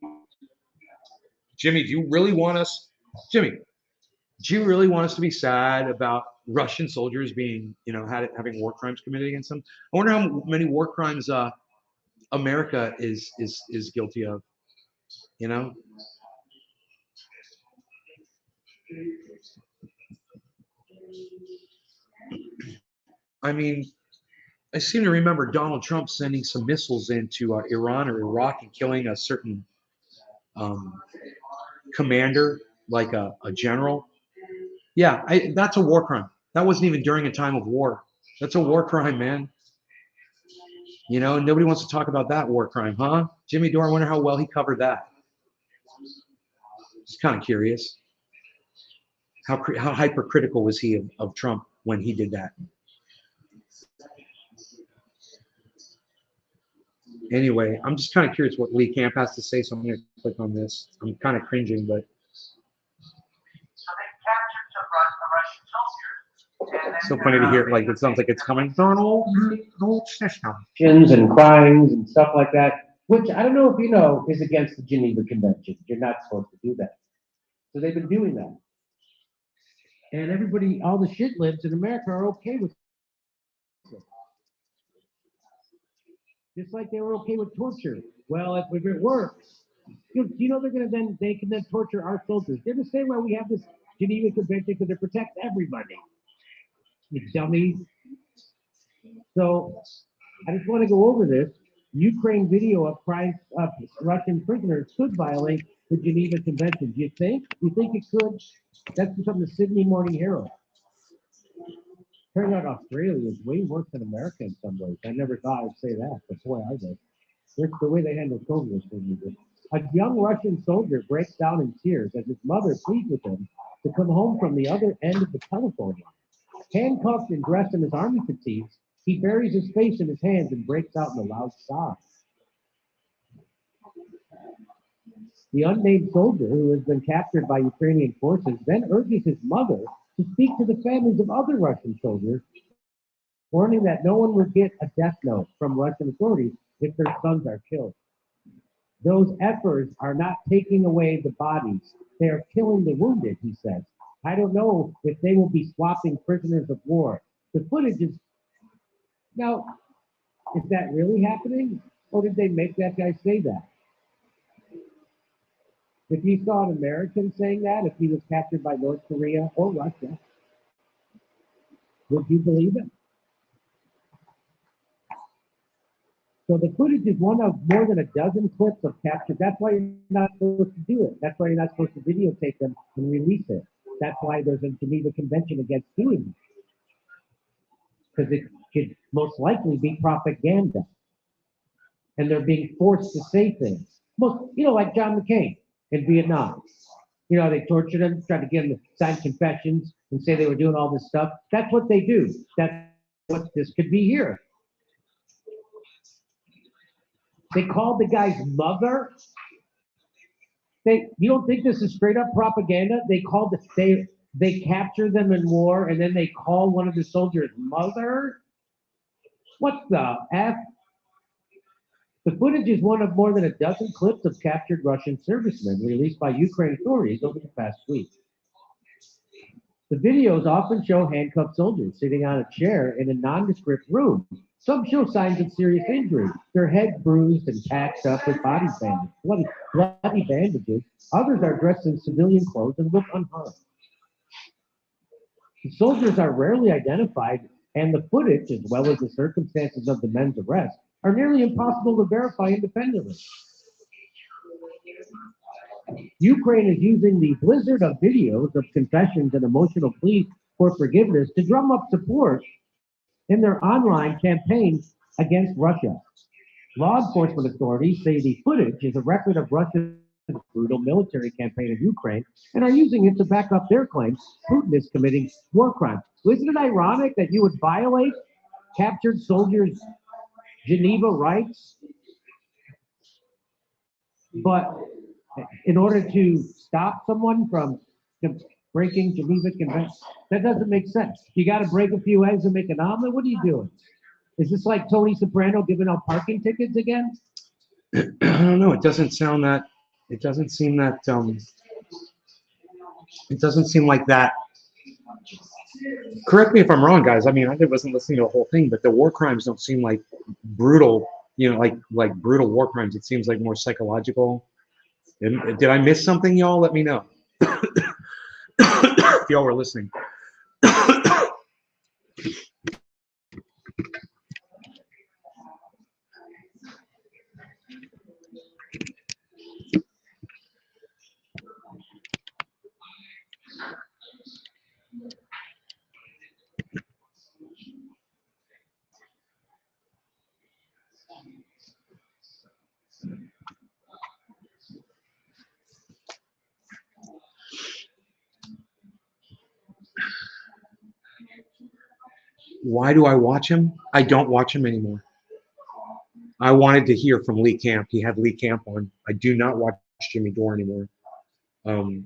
Speaker 3: Jimmy, do you really want us, Jimmy, do you really want us to be sad about Russian soldiers being, you know, having war crimes committed against them? I wonder how many war crimes America is guilty of, you know? I mean, I seem to remember Donald Trump sending some missiles into Iran or Iraq and killing a certain commander, like a general. Yeah, that's a war crime. That wasn't even during a time of war. That's a war crime, man. You know, nobody wants to talk about that war crime, huh? Jimmy Dore, I wonder how well he covered that. Just kind of curious. How hypercritical was he of Trump when he did that? Anyway, I'm just kind of curious what Lee Camp has to say, so I'm going to click on this. I'm kind of cringing, but. It's so funny to hear, like, it sounds like it's coming.
Speaker 4: And crimes and stuff like that, which I don't know if you know is against the Geneva Convention. You're not supposed to do that. So they've been doing that. And everybody, all the shit libs in America are okay with it. Just like they were okay with torture. Well, if it works, you know they can then torture our soldiers. They're the same way we have this Geneva Convention because it protects everybody. You dummies. So I just want to go over this. Ukraine video of crimes of Russian prisoners could violate the Geneva Convention. Do you think? You think it could? That's from the Sydney Morning Herald. Turns out Australia is way worse than America in some ways. I never thought I'd say that, but boy, I did. There's the way they handle COVID is pretty good. A young Russian soldier breaks down in tears as his mother pleads with him to come home from the other end of the telephone line. Handcuffed and dressed in his army fatigues, he buries his face in his hands and breaks out in a loud sob. The unnamed soldier, who has been captured by Ukrainian forces, then urges his mother to speak to the families of other Russian soldiers, warning that no one would get a death note from Russian authorities if their sons are killed. Those efforts are not taking away the bodies. They are killing the wounded, he says. I don't know if they will be swapping prisoners of war. The footage is... Now, is that really happening? Or did they make that guy say that? If you saw an American saying that, if he was captured by North Korea or Russia, would you believe it? So the footage is one of more than a dozen clips of captured. That's why you're not supposed to do it. That's why you're not supposed to videotape them and release it. That's why there's a Geneva Convention against doing it. Because it could most likely be propaganda. And they're being forced to say things. Most, like John McCain in Vietnam. They tortured him, tried to get him to sign confessions and say they were doing all this stuff. That's what they do. That's what this could be here. They called the guy's mother. You don't think this is straight up propaganda? They capture them in war and then they call one of the soldiers mother? What the F? The footage is one of more than a dozen clips of captured Russian servicemen released by Ukraine authorities over the past week. The videos often show handcuffed soldiers sitting on a chair in a nondescript room. Some show signs of serious injury, their heads bruised and patched up with body bandages, bloody bandages. Others are dressed in civilian clothes and look unharmed. The soldiers are rarely identified, and the footage, as well as the circumstances of the men's arrest, are nearly impossible to verify independently. Ukraine is using the blizzard of videos of confessions and emotional pleas for forgiveness to drum up support in their online campaign against Russia. Law enforcement authorities say the footage is a record of Russia's brutal military campaign in Ukraine and are using it to back up their claims Putin is committing war crimes. Isn't it ironic that you would violate captured soldiers' Geneva rights, but in order to stop someone from breaking Geneva Convention. That doesn't make sense. You got to break a few eggs and make an omelet. What are you doing? Is this like Tony Soprano giving out parking tickets again?
Speaker 3: I don't know. It doesn't sound that. It doesn't seem that. It doesn't seem like that. Correct me if I'm wrong, guys. I mean, I wasn't listening to the whole thing, but the war crimes don't seem like brutal. You know, like brutal war crimes. It seems like more psychological. Did I miss something, y'all? Let me know. If y'all were listening. Why do I watch him? I don't watch him anymore. I wanted to hear from Lee Camp. He had Lee Camp on. I do not watch Jimmy Dore anymore. I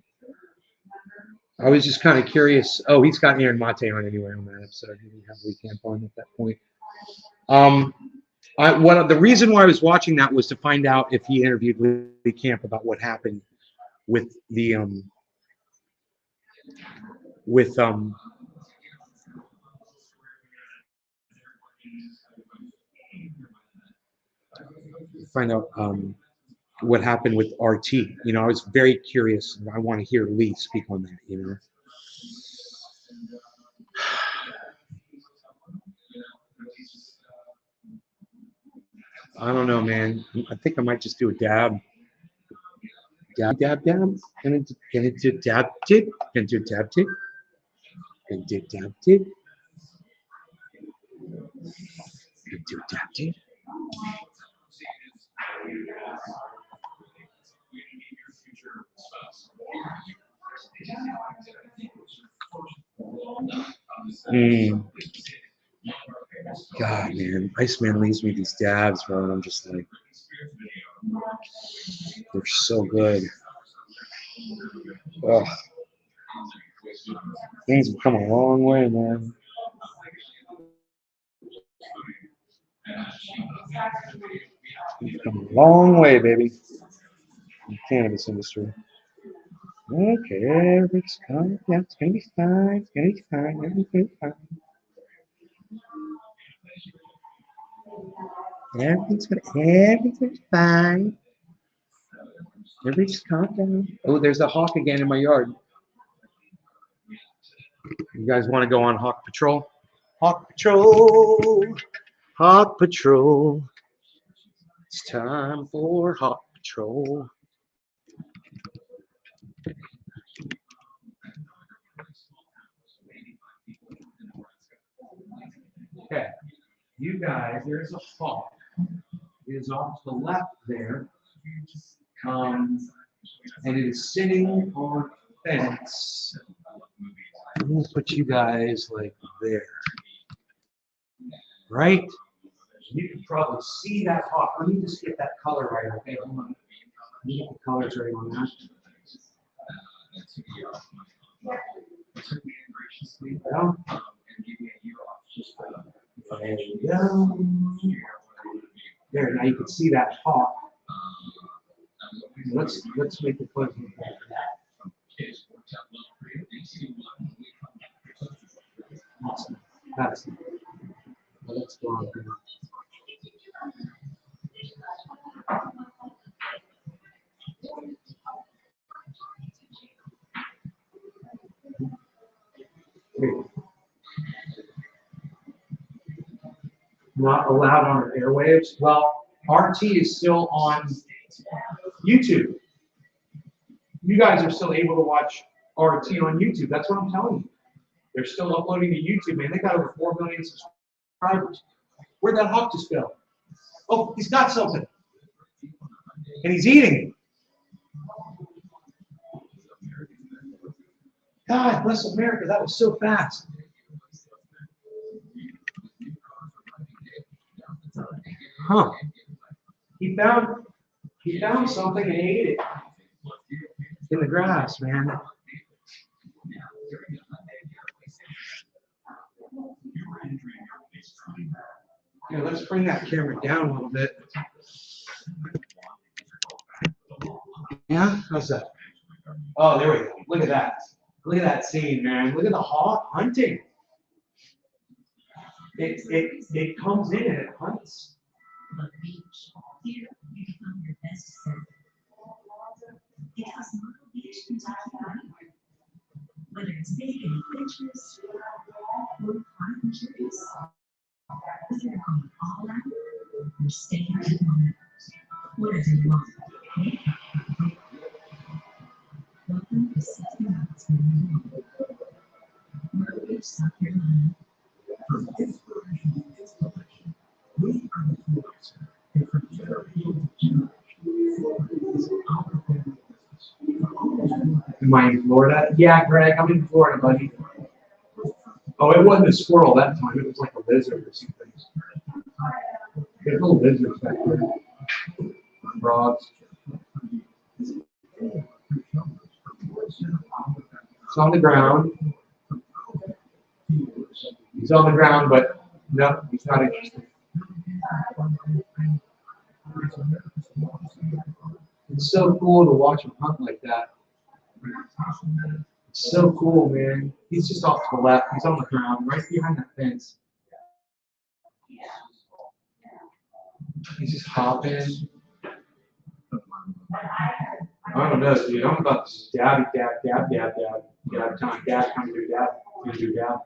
Speaker 3: was just kind of curious. Oh, he's got Aaron Mate on anyway on that episode. He didn't have Lee Camp on at that point. The reason why I was watching that was to find out if he interviewed Lee Camp about what happened with the find out what happened with RT. You know, I was very curious. I want to hear Lee speak on that, you know. I don't know, man. I think I might just do a dab. Dab, dab, dab. Gonna do dab tip. Gonna do dab tip. Gonna do dab tip. Gonna do dab tip. God, man, Iceman leaves me these dabs, bro, and I'm just like, they're so good. Ugh. Things have come a long way, man. Things have come a long way, baby. In the cannabis industry. Okay, everything's coming. Yeah, it's gonna be fine. It's gonna be fine. Everything's gonna be fine. Everything's fine. Everybody just calm down. Oh, there's a hawk again in my yard. You guys want to go on Hawk Patrol? Hawk Patrol. Hawk Patrol. It's time for Hawk Patrol. Okay, you guys, there's a hawk. It is off to the left there. And it is sitting on a fence. I'm gonna put you guys like there. Right? You can probably see that hawk. Let me just get that color right, okay? Hold on. Let me get the colors right on that. There you go. There you go. There, now you can see that hawk. Let's make the fuzz. That's let's go on. Not allowed on the airwaves. Well, RT is still on YouTube. You guys are still able to watch RT on YouTube. That's what I'm telling you. They're still uploading to YouTube, man. They got over 4 million subscribers. Where'd that hawk just go? Oh, he's got something. And he's eating. God bless America. That was so fast. Huh. He found something and ate it in the grass, man. Yeah, let's bring that camera down a little bit. Yeah, how's that? Oh, there we go. Look at that. Look at that scene, man. Look at the hawk hunting. It comes in and it hunts.
Speaker 5: The beach. Here you can find your best surf. Because Myrtle Beach, Kentucky, anywhere. Whether it's big and adventurous or hard and curious, whether you're going all out or staying at home, whatever you want. Welcome to 60 Minutes with Myrtle Beach, South Carolina. From inspiration to installation, we are the tools. And from generation to generation, Florida is our family business.
Speaker 3: Am I in Florida? Yeah, Greg, I'm in Florida, buddy. Oh, it wasn't a squirrel that time. It was like a lizard or something. There's little lizards back there. Frogs. It's on the ground. He's on the ground, but no, he's not interested. It's so cool to watch him hunt like that. It's so cool, man. He's just off to the left. He's on the ground, right behind that fence. He's just hopping. I don't know, dude. I'm about to just dab, dab, dab, dab, dab. Dab time, dab time, do dab. Do dab.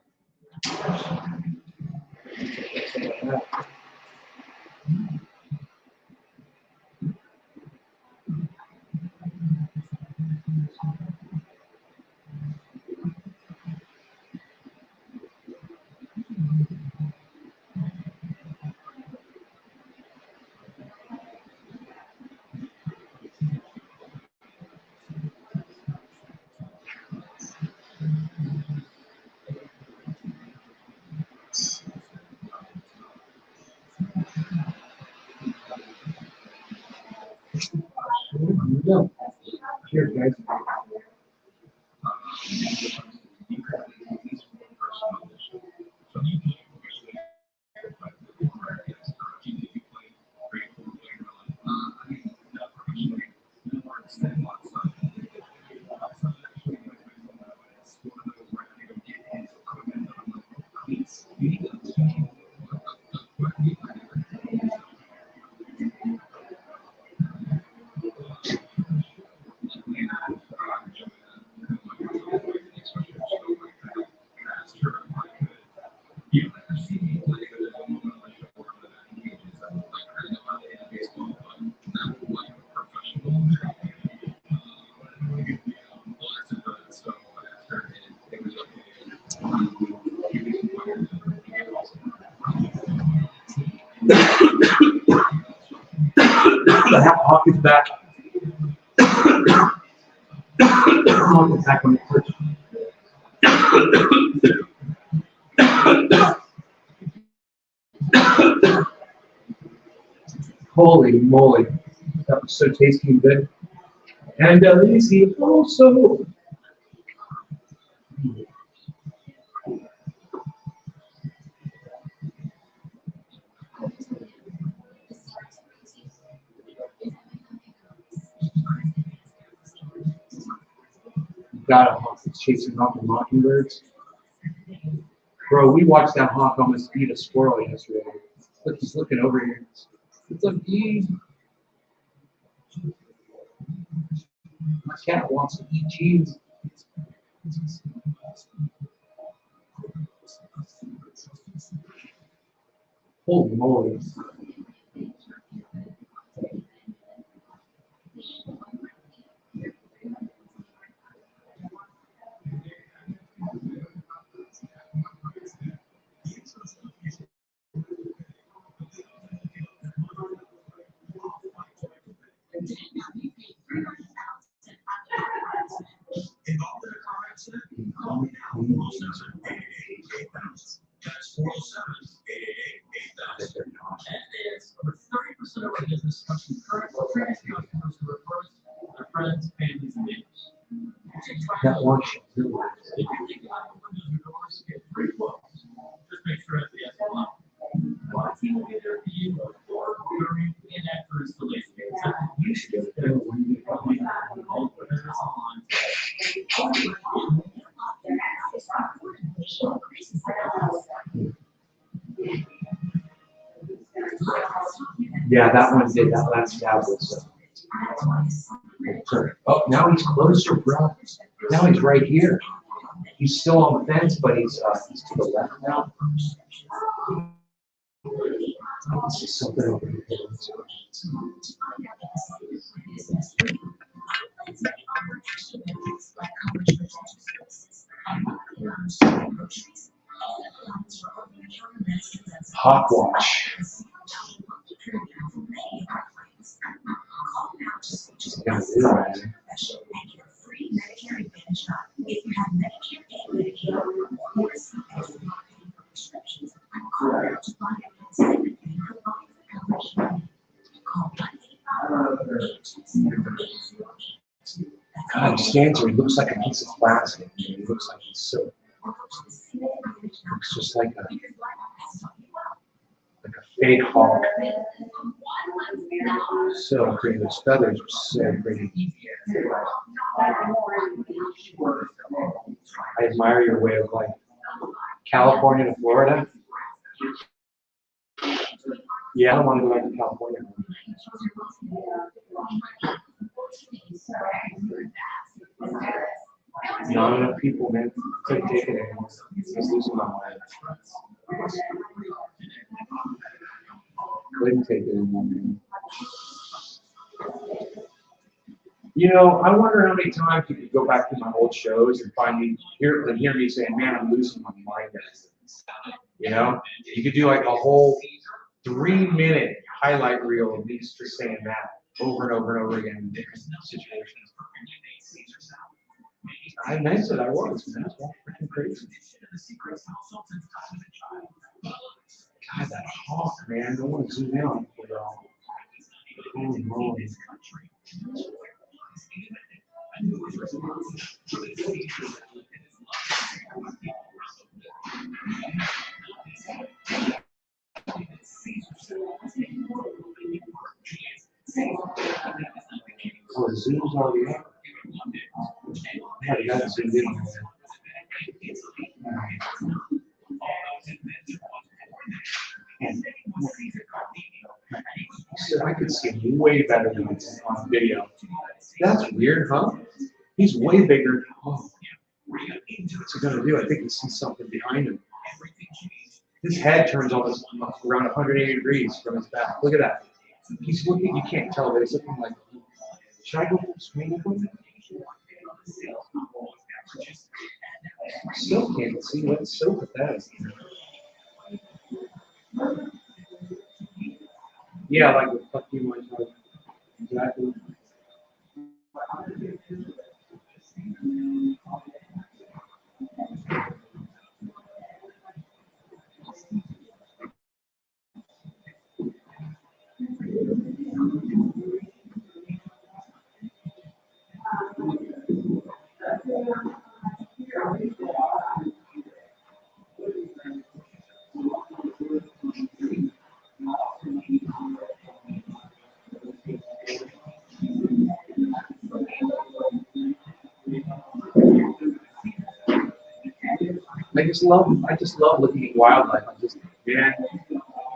Speaker 3: Go. Cheers, guys. The hawk is back. Hawk is back on the perch. Holy moly. That was so tasty and good. And easy also. Got a hawk that's chasing off the mockingbirds. Bro, we watched that hawk almost eat a squirrel yesterday. Look, he's looking over here. What's up, G? My cat wants to eat cheese. Holy moly.
Speaker 5: That's 407-888-8000. And it's over 30% of our business comes from current or previous customers who refer us to their friends, families, and neighbors.
Speaker 3: That one.
Speaker 5: If you leave the windows or doors, get free quotes. Just make sure that the SLI
Speaker 3: Yeah, that one did. That last guy was. Oh, now he's closer, bro. Now he's right here. He's still on the fence, but he's to the left now. I can see something over here. Hawkwatch. God, he stands here. He looks like a piece of plastic. He looks like he's so. Looks just like a fake hawk. So pretty. Those feathers are so pretty. I admire your way of life. California to Florida. Yeah, I don't want to go back to California. Not enough people, man. Couldn't take it anymore. I was losing my mind. Couldn't take it anymore, man. You know, I wonder how many times you could go back to my old shows and find me hear me saying, "Man, I'm losing my mind." You know, you could do like a whole 3-minute highlight reel of me just saying that over and over and over again in different situations. I meant it. I was. Man, that's freaking crazy. God, that hawk, man. I want to zoom in on it. Holy moly. Oh, the zoom's already up. Yeah, you gotta zoom in on that. So I could see him way better than it's on video. That's weird, huh? He's way bigger. Oh. What's he gonna do? I think he sees something behind him. His head turns almost around 180 degrees from his back. Look at that. He's looking, you can't tell, but he's looking like, should I go swinging with him? Still can't see what's so pathetic. Yeah, like the fuck you might know. Exactly. I just love looking at wildlife. Man,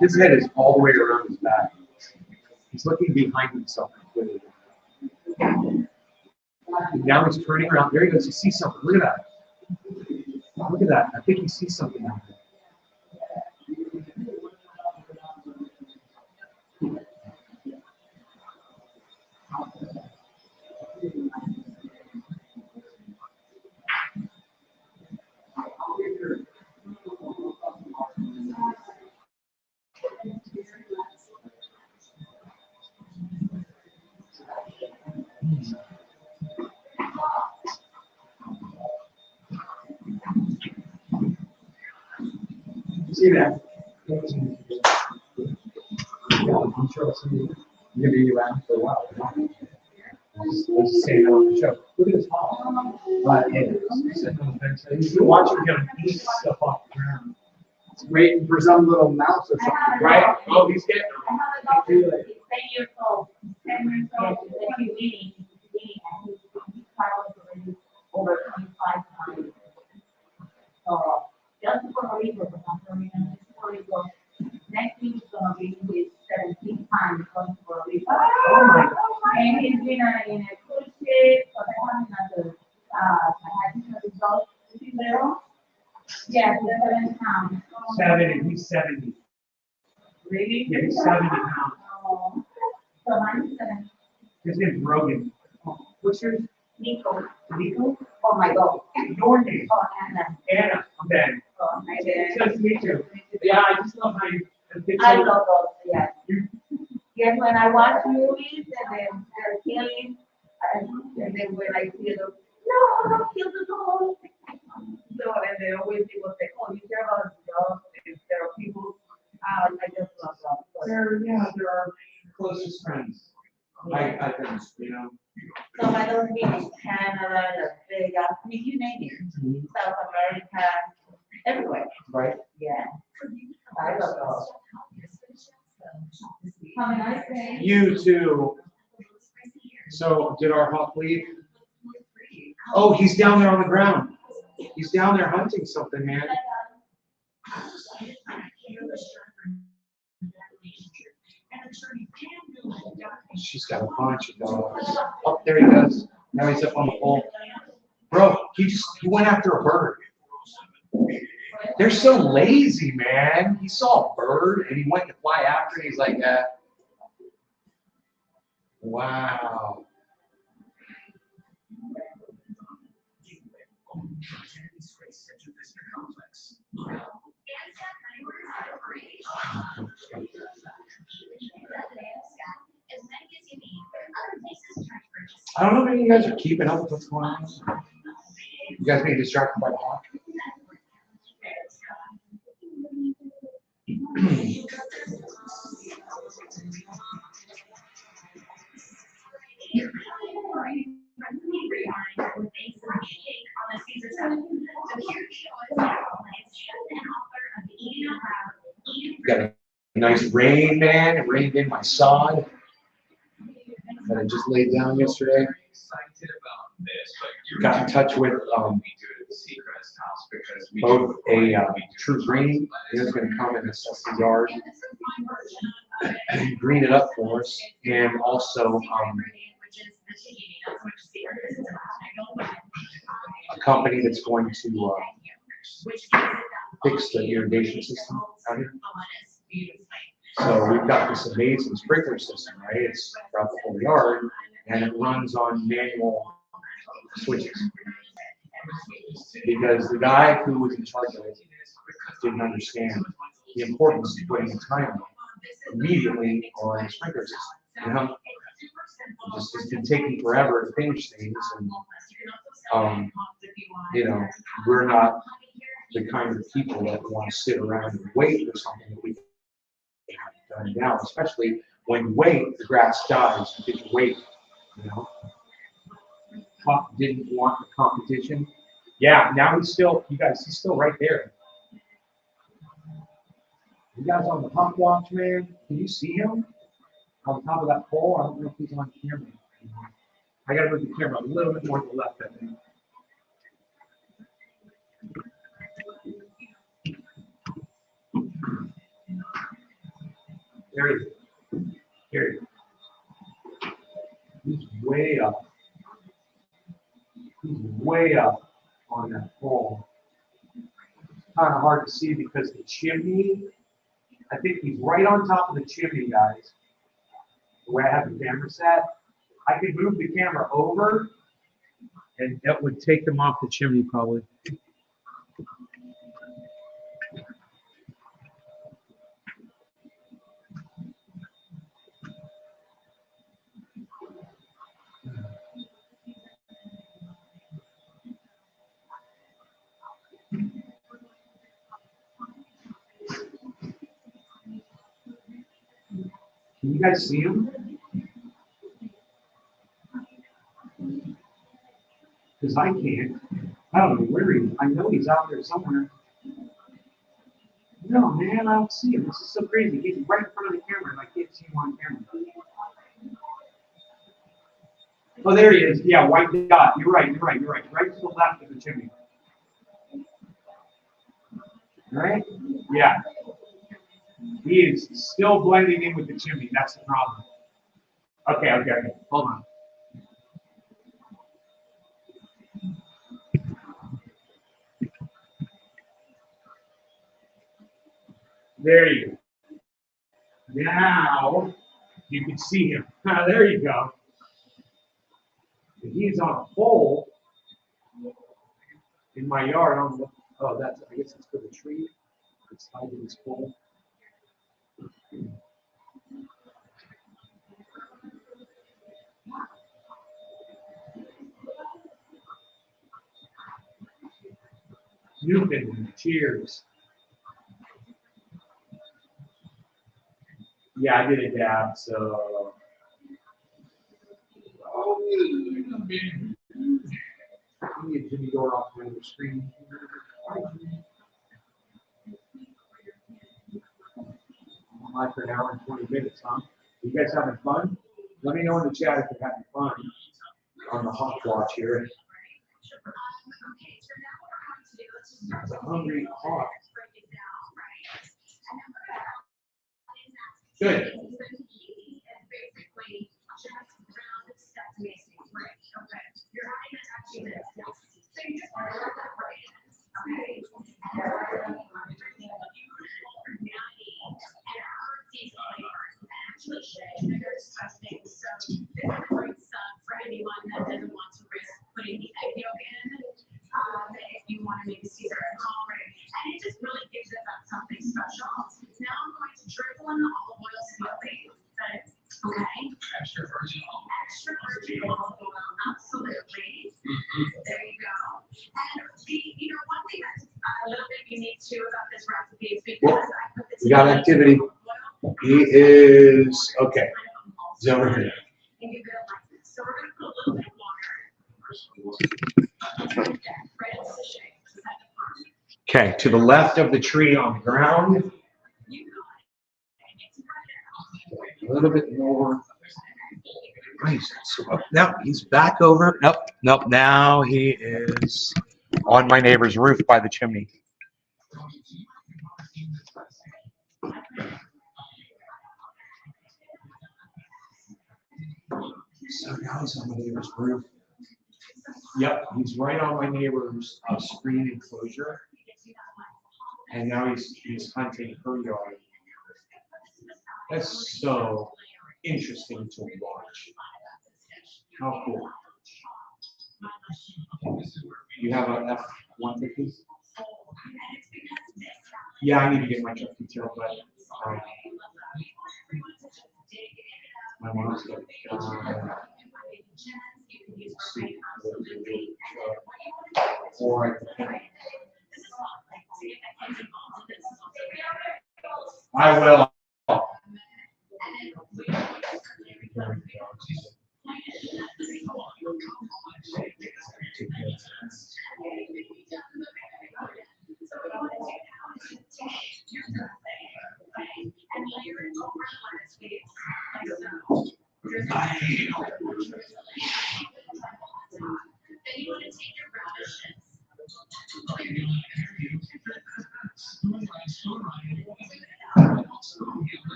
Speaker 3: his head is all the way around his back. He's looking behind himself completely. And now he's turning around. There he goes. He sees something. Look at that. Look at that. I think he sees something out there. See that? I'm sure somebody going to be around for a while. Let's say that on the show. Look at this hall. He's watching him eat stuff off the ground.
Speaker 1: It's waiting for some little mouse or something, right? Oh, he's getting
Speaker 5: I have a dog that's 10 years old. 10 years old. He's eating. And he's probably already over 25 times. So just for Rico, but not for Rico. Next week is gonna be his 17th time going for Rico.
Speaker 1: Oh my.
Speaker 5: And he's been in a cruise ship, so they want another, I had to result. Is he little? Yeah, he's 7 pounds.
Speaker 1: 70, he's 70.
Speaker 5: Really?
Speaker 1: Yeah, he's 70 pounds.
Speaker 5: Oh. So mine's 7.
Speaker 1: His name's Rogan. What's yours?
Speaker 5: Nico.
Speaker 1: Nico?
Speaker 5: Oh my God.
Speaker 1: Your name?
Speaker 5: Oh, Anna.
Speaker 1: Anna. I'm Ben.
Speaker 5: Oh, my God.
Speaker 1: Nice to meet you. Yeah, I just love how you.
Speaker 5: I love those, yes. Yes, when I watch movies and then they're killing, and then when I see them, no, don't kill the dog. So, and they always people say, oh, you care about the dog, and there are people, I just love dogs. So
Speaker 1: They're our closest friends. I think, you know.
Speaker 5: so my dog's been in Canada, Las Vegas, I mean, you name it, South America, everywhere.
Speaker 1: Right?
Speaker 5: Yeah. I love dogs. Have a nice day.
Speaker 1: You too. So did our hawk leave? Oh, he's down there on the ground. He's down there hunting something, man. She's got a bunch of dogs. Oh, there he goes. Now he's up on the pole. Bro, he went after a bird. They're so lazy, man. He saw a bird and he went to fly after it. He's like, wow. I don't know if you guys are keeping up with what's going on. You guys being distracted by the hawk? Got a nice rain, man. It rained in my sod that I just laid down yesterday. Got in touch with both a true green, who's going to come and assess the yard and green it up for us, and also a company that's going to fix the irrigation system out here. So we've got this amazing sprinkler system, right? It's throughout the whole yard, and it runs on manual switches. Because the guy who was in charge of it didn't understand the importance of putting a timer immediately on the sprinkler system. You know, it's been taking forever to finish things, and you know, we're not the kind of people that want to sit around and wait for something that we have done now, especially when you wait, the grass dies because you wait. You know, Puck didn't want the competition. Yeah, now he's still, you guys, he's still right there. You guys on the Puck watch, man? Can you see him on top of that pole? I don't know if he's on camera. I gotta move the camera a little bit more to the left, I think. There he is. Here he is. He's way up. He's way up on that pole. Kind of hard to see because the chimney, I think he's right on top of the chimney, guys. The way I have the camera set, I could move the camera over and that would take them off the chimney probably. Can you guys see him? Because I can't. I don't know where he is. I know he's out there somewhere. No, man, I don't see him. This is so crazy. He's right in front of the camera, and I can't see him on camera. Oh, there he is. Yeah, white dot. You're right. Right to the left of the chimney. Right? Yeah. He is still blending in with the chimney. That's the problem. Okay. Hold on. There you go. Now you can see him. There you go. He's on a pole in my yard. I guess it's for the tree. It's tied to this pole. Newton, cheers. Yeah, I did a dab, so. I need Jimmy Dore off the screen. I'm live for an hour and 20 minutes, huh? You guys having fun? Let me know in the chat if you're having fun on the hot watch here. It's a hungry hawk. Good.
Speaker 5: If you want to maybe see their already, and it just really gives it that something special. Now I'm going to drizzle in the olive oil slowly. Okay. Extra virgin olive oil, absolutely. There you go. And one thing that's a little bit unique too about this recipe is because I put this.
Speaker 1: We got activity. He is okay. He's over here.
Speaker 5: And you go like this. So we're going to put a little bit of water.
Speaker 1: Okay, to the left of the tree on the ground. A little bit more. Nice. So now he's back over. Nope. Now he is on my neighbor's roof by the chimney. So now he's on my neighbor's roof. Yep, he's right on my neighbor's screen enclosure. And now he's hunting her yard. That's so interesting to watch. How cool. You have a F-150? Yeah, I need to get my truck detailed, but my mom's got or I will.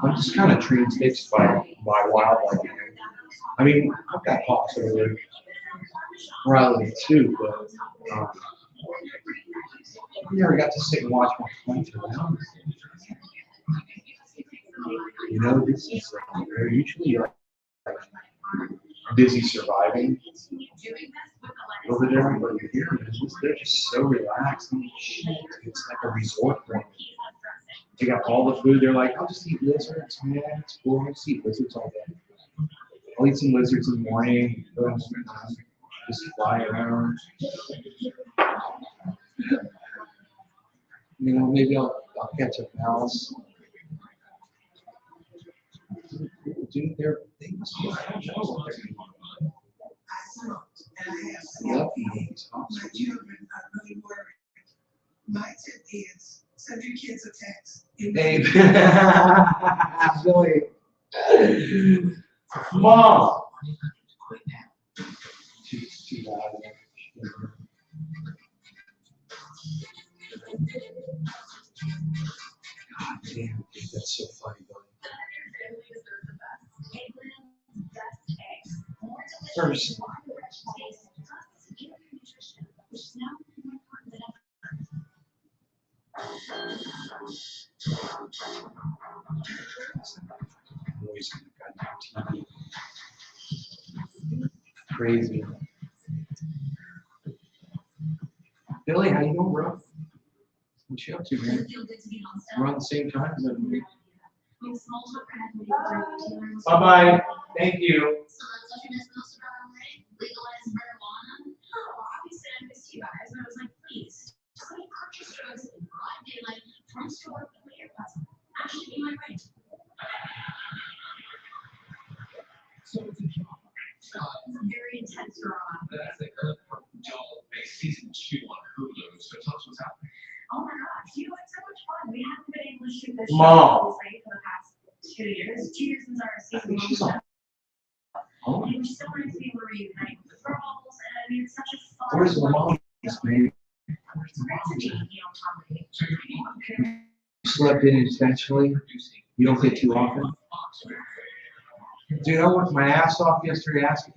Speaker 1: I'm just kind of transfixed by wildlife. I mean, I've got hawks over there, Riley too, but I never got to sit and watch my plants around. You know, this is they're usually like busy surviving over there, but here they're just so relaxed. It's like a resort for them. They got all the food. They're like, I'll just eat lizards, man. It's cool. I'll just eat lizards all day. I'll eat some lizards in the morning. Just fly around. You know, maybe I'll catch a mouse.
Speaker 3: dude, they must be, I don't know what they're doing. Lucky names.
Speaker 6: My children are really worried. My tip is send your kids a text.
Speaker 3: Hey, Billy. Mom. Too loud. God damn, dude, that's so funny, Billy. First. Noise in the goddamn TV. Crazy. Billy, how you doing, bro? What you up to, man? We're on the same time. Bye bye. Thank you.
Speaker 5: Very intense drama.
Speaker 7: Season 2 on Hulu, so tell us what's happening.
Speaker 5: Oh my gosh, you know, it's so much fun. We haven't been able to shoot this
Speaker 3: Mom.
Speaker 5: show obviously for the past 2 years. 2 years since our season one
Speaker 3: She's
Speaker 5: was
Speaker 3: on.
Speaker 5: done.
Speaker 3: Oh,
Speaker 5: And we still want to be able to reunite with the girls, and I mean, it's such a fun.
Speaker 3: where's the mom?
Speaker 5: It's great to be, comedy.
Speaker 3: Slept in intentionally. You don't get too often. Dude, I worked my ass off yesterday. Ask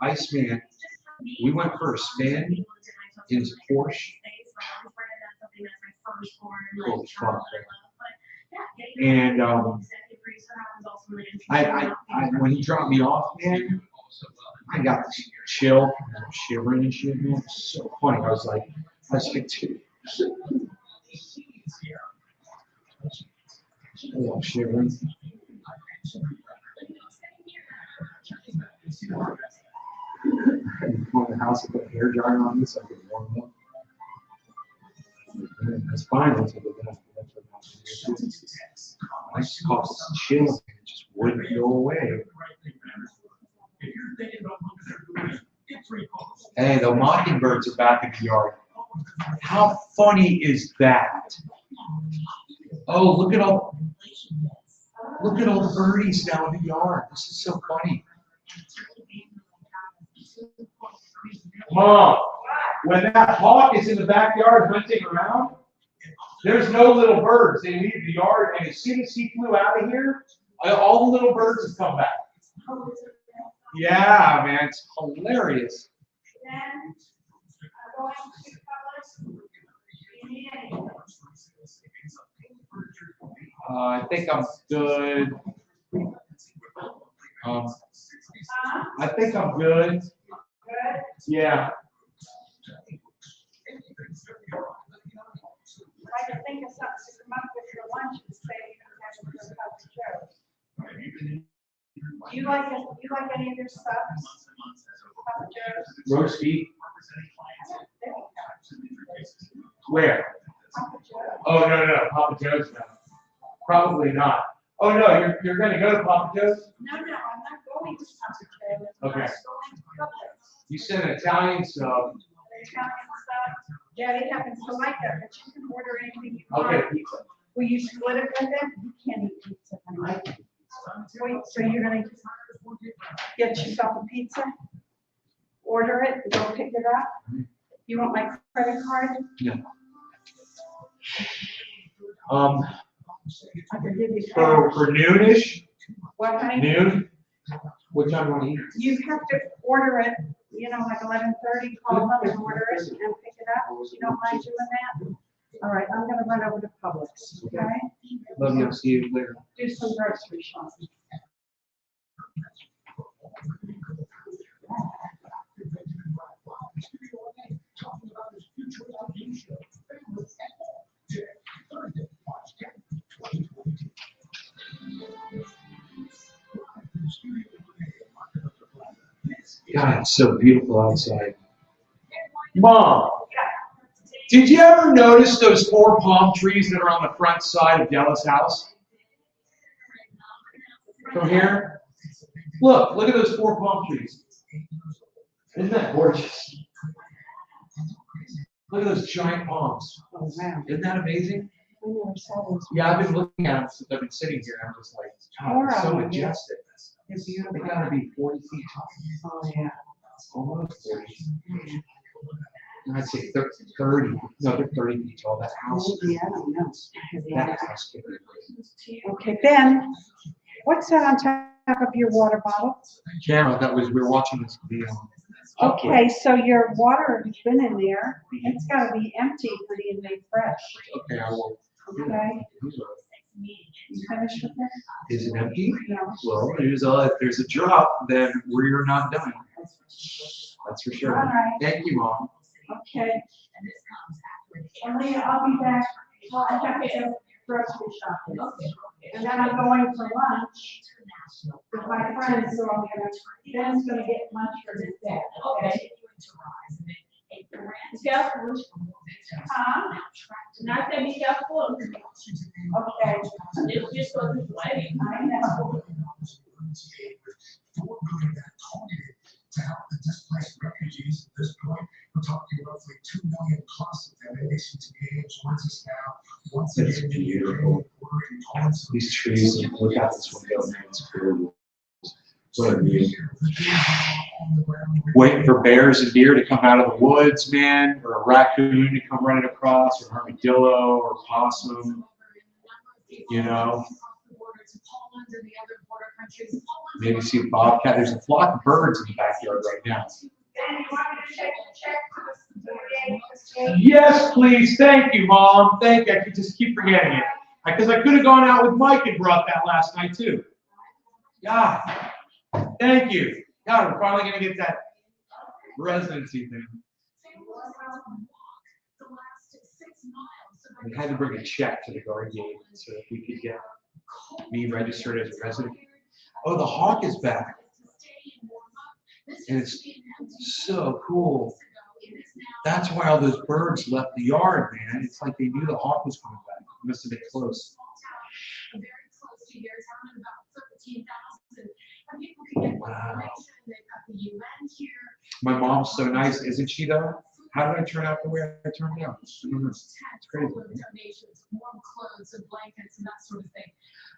Speaker 3: Iceman. We went for a spin in his Porsche. Holy fuck. And I when he dropped me off, man, I got this chill, shivering and shit, man. It's so funny. I was like, dude. Oh, shivering. Go in the house and put a hair dryer on me so I can warm up. That's fine once I do that. That's what happens. I just caused some chill and it just wouldn't go away. Hey, the mockingbirds are back in the yard. How funny is that? Oh, look at all the birdies now in the yard. This is so funny. Mom, when that hawk is in the backyard hunting around, there's no little birds. They leave the yard, and as soon as he flew out of here, all the little birds have come back. Yeah, man, it's hilarious. I think I'm good. I think I'm good. Yeah.
Speaker 8: I can think of something to come up with for lunch and say you can have it for Papa Joe's. Do you like any of your subs? Papa Joe's?
Speaker 3: Roast beef. Where?
Speaker 8: Papa Joe's.
Speaker 3: Oh, no, Papa Joe's now. Probably not. Oh, no, you're going to go to Papa Joe's?
Speaker 8: No, I'm not going to Papa Joe's.
Speaker 3: Okay.
Speaker 8: I'm going to Publix.
Speaker 3: You said an Italian sub.
Speaker 8: The Italian stuff. Daddy happens to like that, but you can order anything you want.
Speaker 3: Okay, pizza.
Speaker 8: Will you split it with them? You can't eat pizza. Honey. Wait, so you're gonna get yourself a pizza? Order it, go pick it up? You want my credit card?
Speaker 3: Yeah.
Speaker 8: I can give you
Speaker 3: For
Speaker 8: cash.
Speaker 3: noonish,
Speaker 8: What, honey?
Speaker 3: noon, what time do you want to eat?
Speaker 8: You have to order it, like 11:30, call them and order it and pick it up. You don't mind doing that? All right, I'm gonna run over to Publix, okay?
Speaker 3: Love you. I'll see you later.
Speaker 8: Do some grocery shopping.
Speaker 3: God, it's so beautiful outside. Mom, did you ever notice those 4 palm trees that are on the front side of Della's house? From here, look at those 4 palm trees. Isn't that gorgeous? Look at those giant palms.
Speaker 8: Oh, wow.
Speaker 3: Isn't that amazing?
Speaker 8: I never saw those.
Speaker 3: Yeah, I've been looking at them since I've been sitting here. I'm just like, God, they're so
Speaker 8: Wow.
Speaker 3: majestic.
Speaker 8: They're
Speaker 3: They
Speaker 8: beautiful.
Speaker 3: gotta be 40 feet tall.
Speaker 8: Oh, yeah.
Speaker 3: Almost 40. I'd say 30. No, they're 30 feet tall. That house.
Speaker 8: Maybe, I don't know.
Speaker 3: That house. could be-
Speaker 8: Okay, Ben, what's that on top of your water bottle?
Speaker 3: Camera, that was, we were watching this video.
Speaker 8: Okay, so your water has been in there. It's gotta be empty for the made fresh.
Speaker 3: Okay, I will.
Speaker 8: Okay, you finished with that?
Speaker 3: Is it empty?
Speaker 8: No.
Speaker 3: Well, if there's a drop, then we're not done. That's for
Speaker 8: All
Speaker 3: sure.
Speaker 8: right,
Speaker 3: Thank you, Mom.
Speaker 8: okay. Elena, I'll be back. Well, I have to go grocery shopping. And then I'm going for lunch with my friends, so I'm gonna, Ben's gonna get lunch for his dad, okay? Huh?
Speaker 9: Not that be careful.
Speaker 8: Okay.
Speaker 9: It's just so this way.
Speaker 8: I know.
Speaker 6: To help the displaced refugees at this point, we're talking roughly 2 million plus of them. ACTA joins us now. Once
Speaker 3: It's
Speaker 6: again,
Speaker 3: beautiful.
Speaker 6: we're in Poland.
Speaker 3: These trees, look out this window, man, it's gorgeous. What a view. Waiting for bears and deer to come out of the woods, man, or a raccoon to come running across, or armadillo, or possum, you know. Maybe see a bobcat. There's a flock of birds in the backyard right now. Yes, please. Thank you, Mom. Thank you. I could just keep forgetting it. Because I could have gone out with Mike and brought that last night, too. God, thank you. God, we're finally going to get that residency thing. We had to bring a check to the guard gate so that we could get me registered as a resident. Oh, the hawk is back. And it's so cool. That's why all those birds left the yard, man. It's like they knew the hawk was coming back. It must have been close. Wow. My mom's so nice, isn't she, though? How did I turn out the way I turned out? It's crazy.
Speaker 9: Donations, warm clothes and blankets and that sort of thing.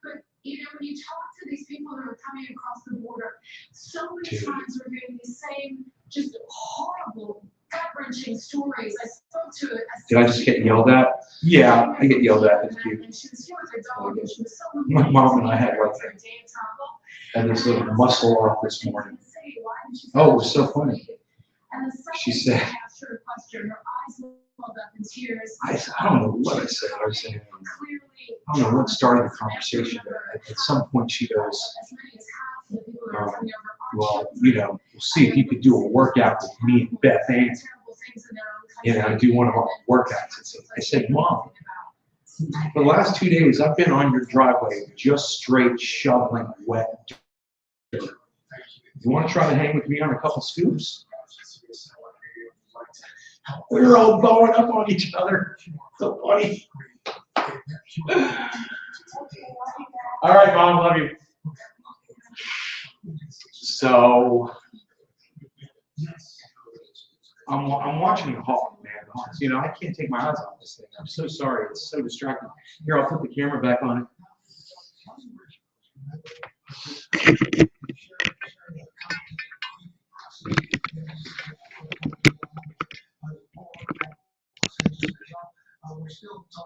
Speaker 9: But you know, when you talk to these people that are coming across the border, so many times we're hearing these same just horrible, gut-wrenching stories. I spoke to it.
Speaker 3: Did I just get yelled at? Yeah, I get yelled at. It's cute.
Speaker 9: And she was here with her dog, and she was so
Speaker 3: My mom and I had like
Speaker 9: her day of travel.
Speaker 3: had this little muscle off this morning.
Speaker 9: Why didn't you
Speaker 3: Oh, it was so funny.
Speaker 9: And the
Speaker 3: She
Speaker 9: second
Speaker 3: said-
Speaker 9: I asked her a question, her eyes welled up in tears.
Speaker 3: I don't know what I said. I was saying,
Speaker 9: Clearly,
Speaker 3: I don't know what started the conversation, but at some point she goes,
Speaker 9: as many as half of the people that are coming over are
Speaker 3: well,
Speaker 9: children.
Speaker 3: you know, we'll see if you could do a workout with me and Beth Ann.
Speaker 9: Terrible things in their own
Speaker 3: You know,
Speaker 9: country.
Speaker 3: do one of our workouts. I said, Mom, for the last 2 days, I've been on your driveway just straight shoveling wet dirt. You want to try to hang with me on a couple scoops? We were all going up on each other. So funny. All right, Mom, love you. So I'm watching the hawk, man. Hawks. You know, I can't take my eyes off this thing. I'm so sorry. It's so distracting. Here, I'll put the camera back on it.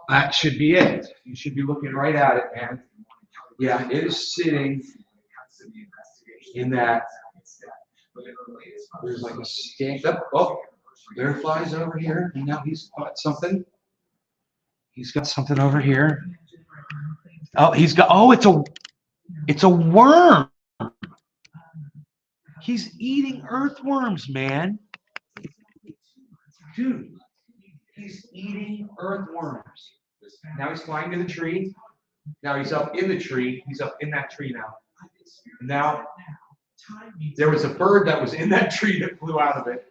Speaker 3: That should be it. You should be looking right at it, man. Yeah, it is sitting in that. There's like a stand up. Oh, there flies over here, and now he's got something. He's got something over here. Oh, he's got. Oh, it's a worm. He's eating earthworms, man. Dude, he's eating earthworms. Now he's flying to the tree. Now he's up in the tree. He's up in that tree now. Now, there was a bird that was in that tree that flew out of it.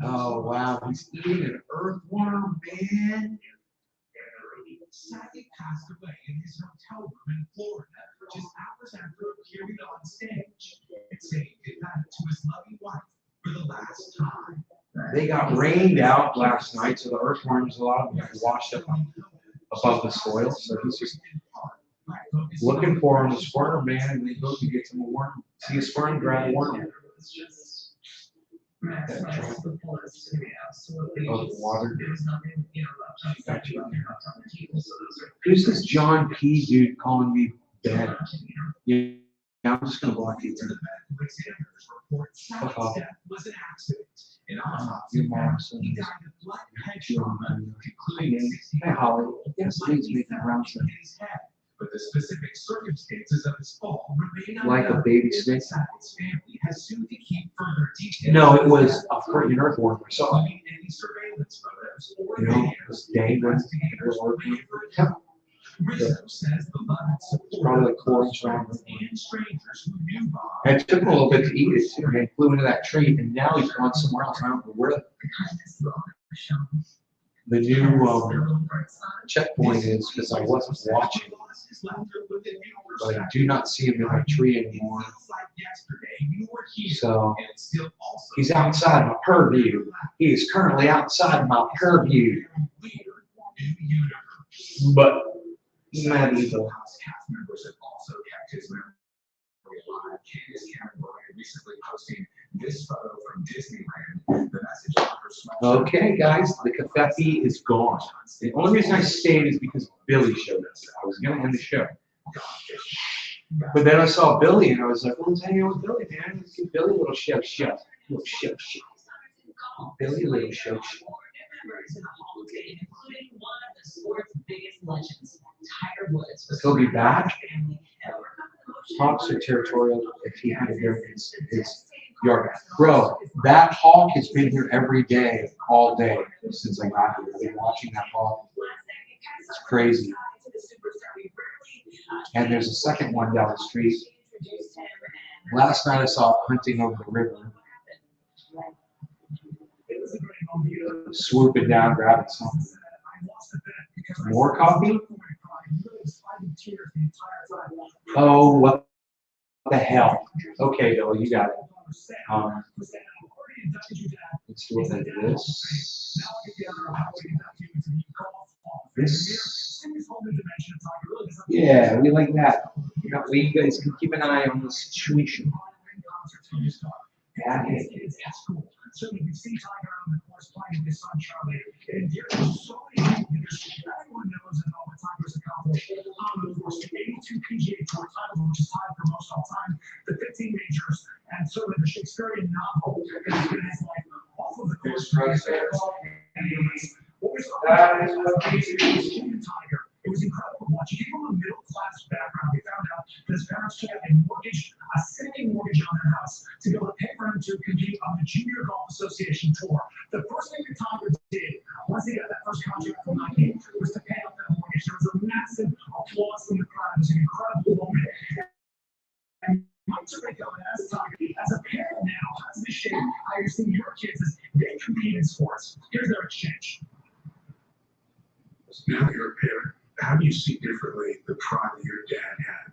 Speaker 3: Oh, wow. He's eating an earthworm, man.
Speaker 6: Sadly passed away in his hotel room in Florida just hours appearing on stage and saying goodnight to his loving wife for the last time.
Speaker 3: They got rained out last night, so the earthworms, a lot of them washed up above the soil. So he's just looking for him, a squirm, man, and then he goes and gets him a worm. See a squirm, grab a worm. Oh, the water. Who's this John P. dude calling me bad? Yeah, I'm just gonna block you. Fuck off. Your mom said hey, Holly. Yes, please make the round trip.
Speaker 6: But the specific circumstances of his fall remain
Speaker 3: Like a baby snake?
Speaker 6: His family has sued to keep further details.
Speaker 3: No, it was a freaking earthworm. I saw it.
Speaker 6: Including any surveillance photos or
Speaker 3: You know, this day when it was working.
Speaker 6: Rizzo says the Lund
Speaker 3: It's probably like 4 inches long.
Speaker 6: and strangers who knew Bob.
Speaker 3: And it took him a little bit to eat it too. And he flew into that tree, and now he's gone somewhere else. I don't know where the new checkpoint is, because I wasn't watching. But I do not see him in that tree anymore. So he's outside my purview. He is currently outside my purview. But medieval.
Speaker 6: Members have also kept his memory alive. Candace Cameron recently posting this photo from Disneyland. The message on her sweatshirt.
Speaker 3: Okay, guys, the confetti is gone. The only reason I stayed is because Billy showed up. I was going to end the show. But then I saw Billy, and I was like, well, let's hang out with Billy, man. Let's give Billy a little show. Little show. Billy, a little show.
Speaker 5: Including one of the sport's biggest legends, Tiger Woods.
Speaker 3: He'll be back. Hawks are territorial if he had it there in his yard. Bro, that hawk has been here every day, all day, since I got here. I've been watching that hawk. It's crazy. And there's a second one down the street. Last night I saw it hunting over the river. Swooping down, grabbing something. More coffee? Oh, what the hell? Okay, Bill, you got it. Let's do it like this. This. Yeah, we like that. You guys can keep an eye on the situation. Yeah.
Speaker 6: So you can see Tiger on the course playing with his son Charlie. And there's so many leaders. Everyone knows that all the Tiger's accomplished. Of course, the 82 PGA Tour titles, which is tied for most all time, the 15 majors, and certainly the Shakespearean novel that has been his life off of the course. That is what Tiger. It was incredible watching. Even from a middle-class background, we found out that his parents took out a second mortgage on their house to be able to pay for him to compete on the Junior Golf Association Tour. The first thing that Tiger did, once he got that first contract from Nike, was to pay off that mortgage. There was a massive applause from the crowd. It was an incredible moment. And Mike Tirico asked Tiger, as a parent now, how does this shape how you're seeing your kids as they compete in sports? Here's their exchange. Now you're a parent. How do you see differently the pride that your dad had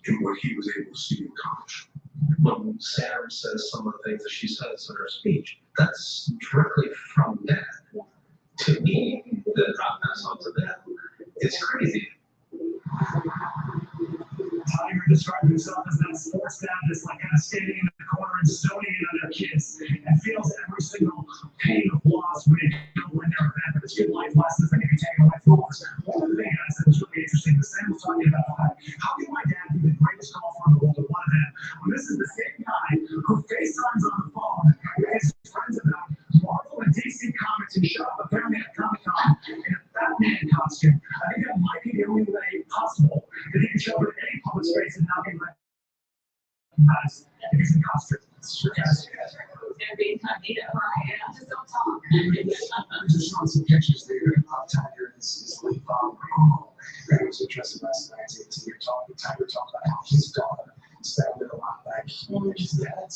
Speaker 6: in what he was able to see you accomplish?
Speaker 7: When Sam says some of the things that she says in her speech, that's directly from Dad. To me, that I pass on to them. It's crazy.
Speaker 6: Tiger described himself as that sports dad that's like kind of standing in the corner and zoning in on their kids and feels every single pain of loss when they don't win their event. But it's good life lessons that can be taken away from us. One of the things that was really interesting, the Sam was talking about how can my dad be the greatest golfer in the world at one event when this is the same guy who FaceTimes on the phone with his friends about Marvel and DC Comics and shop apparently at Comic-Con in a Batman costume. I think that might be the only way possible that he can show up in any public space and not be recognized if he's in costume.
Speaker 5: Gonna be incognito. Just don't talk.
Speaker 6: Just showing some pictures there of Tiger and his late father. That was interesting last night. Tiger talking about how his daughter sounded a lot like his dad.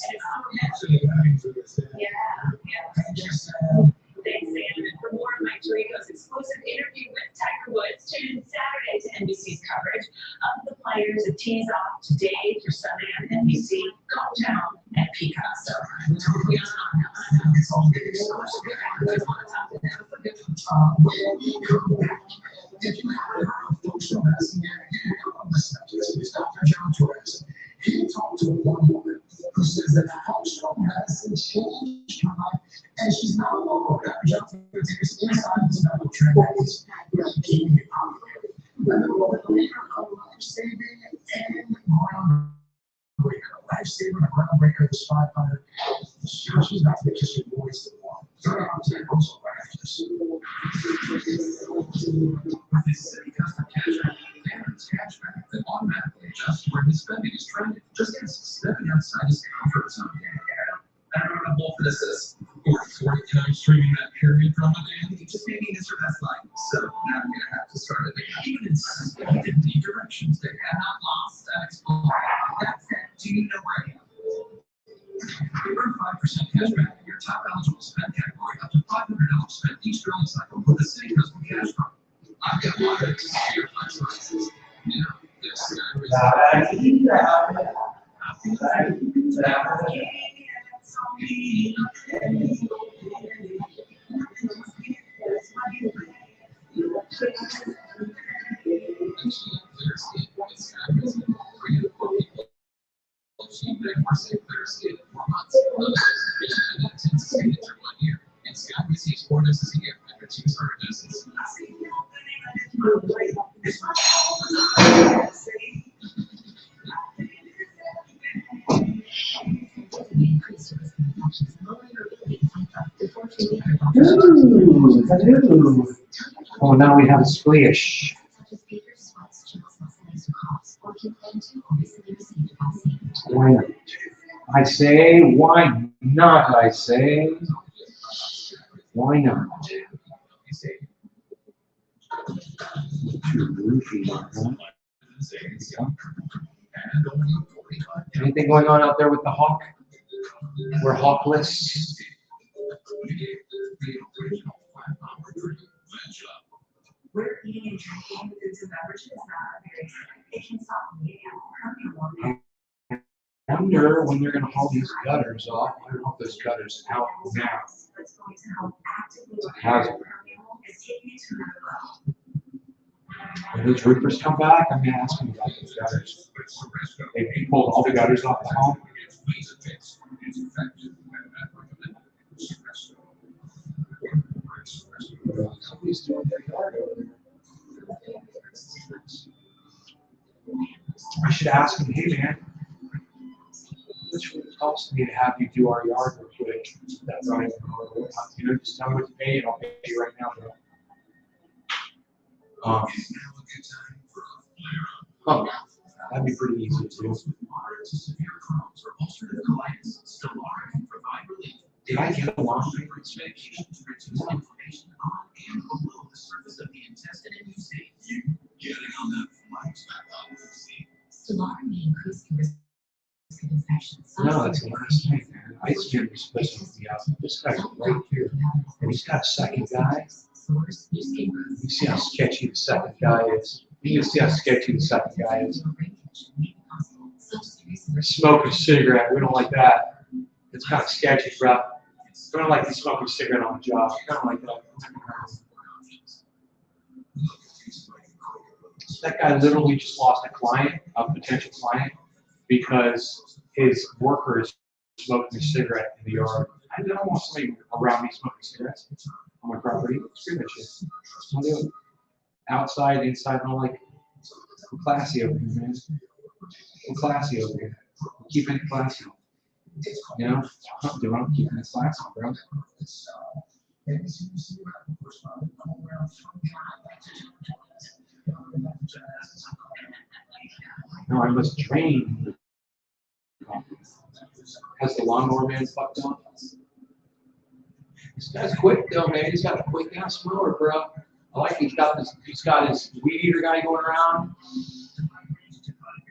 Speaker 5: Thanks, Sam. And for more of Mike Tirico's exclusive interview with Tiger Woods, tune in Saturday to NBC's coverage of the players of tees off today through Sunday on NBC, Comptown, and Picasso. It's all good. Did you have a functional medicine? Dr. John Torres. He talked to one woman who says that functional medicine changed her life, and she's not alone. Dr. John Torres is inside this medical trend that is keeping it popular. Another woman later, a life-saving and groundbreaker. Life-saving and groundbreaker is 500. She's not the kiss your voice anymore. Turn on to also after this. With his city custom cashback, Darren's cashback that automatically adjusts where his spending is trending. Just as stepping outside his comfort zone. I don't know how both of this is. Or 40 times streaming that period from a day. He just made me his or best life. So now I'm gonna have to start it again. Even insisted he didn't need directions. They had not lost and explored. That said, do you know where I am? Earn 5% cash back in your top eligible spend category up to $500 spent each drilling cycle with the City Custom Cash Card. I've got one that is your flex prices. You know, this
Speaker 4: Oh, now we have a splash. Why not? I say, why not? I say, why not? Too roofy, huh? Anything going on out there with the hawk? We're hawkless.
Speaker 5: We're eating and drinking foods and beverages that are very acidic. It can soften the air.
Speaker 4: I wonder when they're going to haul these gutters off. I don't know if those gutters out now.
Speaker 5: What's going to help actively
Speaker 4: It's a hazard.
Speaker 5: is taking it to another level.
Speaker 4: When those roofers come back, I'm going to ask them about those gutters. They pulled all the gutters off the home. Somebody's doing their yard over there. I should ask him, hey man, which would it cost me to have you do our yard real quick? That's right. You know, just tell me what to pay and I'll pay you right now, bro. That'd be pretty easy too. Did I get a laundry inspection?
Speaker 5: Stelara may increase the risk of infections.
Speaker 4: No, that's the last thing, man. Ice Jim is supposed to be out. This guy's right here. And he's got a second guy. You see how sketchy the second guy is. You can see how sketchy the second guy is. Smoking a cigarette. We don't like that. It's kind of sketchy, bro. We don't like to smoke a cigarette on the job. Kind of like that. That guy literally just lost a client, a potential client, because his worker is smoking a cigarette in the yard. I don't want somebody around me smoking cigarettes on my property. Screw that shit. I'll do it. Outside, inside, I'm like, I'm classy over here, man. I'm classy over here. Keeping it classy. You know, I'm keeping it classy, bro. No, I must train. Has the lawnmower man fucked up? This guy's quick though, man. He's got a quick ass mower, bro. I like he's got his weed eater guy going around.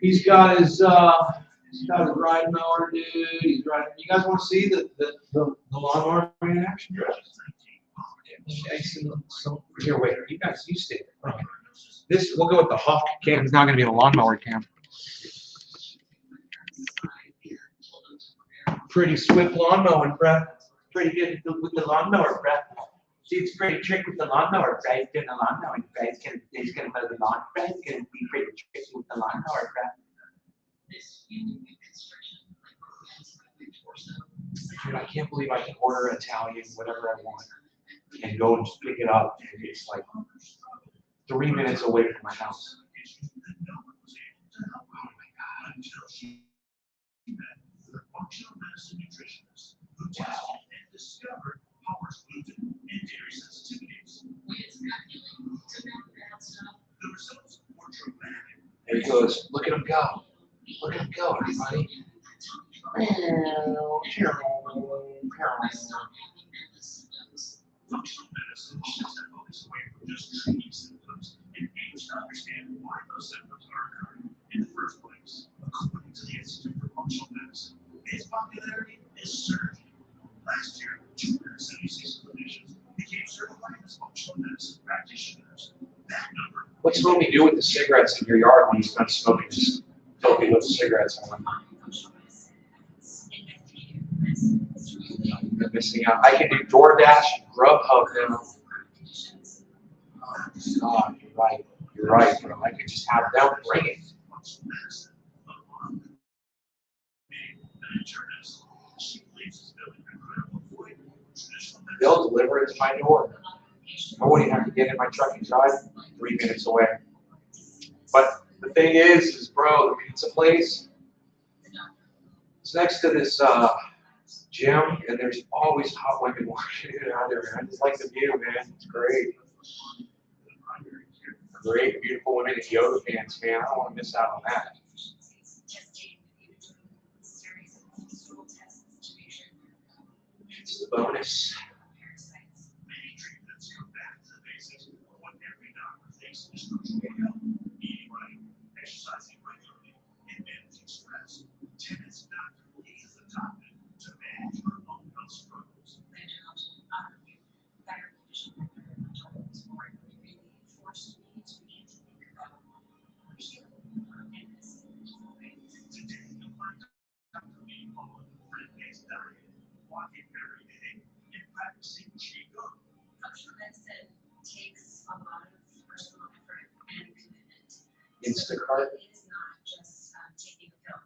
Speaker 4: He's got his ride mower, dude. He's riding. You guys want to see the lawnmower man in action? Here, wait. You guys, you stay there. This we'll go with the hawk cam. It's not going to be a lawnmower cam.
Speaker 1: Pretty swift lawn mowing, bruh. Pretty good with the lawnmower, bruh. See, it's a pretty trick with the lawnmower, bruh. He's doing the lawnmower, bruh. He's gonna mow the lawn, bruh. He's gonna be pretty tricky with the lawnmower, bruh. Dude, I can't believe I can order Italian, whatever I want, and go and just pick it up, and it's like 3 minutes away from my house.
Speaker 6: Functional medicine nutritionist who tested and discovered Howard's gluten and dairy sensitivities. The results were dramatic.
Speaker 1: There he goes. Look at him go. Look at him go, everybody.
Speaker 6: Functional medicine shifts that focus away from just treating symptoms and aims to understand why those symptoms are occurring in the first place. According to the Institute for Functional Medicine, its popularity is surging. Last year, 276 clinicians became certified as functional medicine practitioners. That number.
Speaker 1: What's homie do with the cigarettes in your yard when he's done smoking? Just filthy little cigarettes on them. You're missing out. I can do DoorDash, Grubhub now. Oh, God, you're right. You're right, bro. I could just have them bring it. They'll deliver it to my door. I wouldn't have to get in my truck and drive 3 minutes away. But the thing is bro, the pizza place is next to this gym, and there's always hot women walking in and out there, man. I just like the view, man. It's great. Great, beautiful women in yoga pants, man. I don't want to miss out on that. It's the bonus.
Speaker 6: Many treatments come back to the basics of what every doctor thinks is crucial for health: eating right, exercising regularly, and managing stress. Tenants Dr. Lee is adopted to manage your own health struggles. Today, you'll find Dr. Lee following a plant-based diet, walking every day, and practicing Qigong.
Speaker 5: Functional medicine takes a lot of personal effort and commitment.
Speaker 1: Instacart.
Speaker 5: It is not just taking a pill.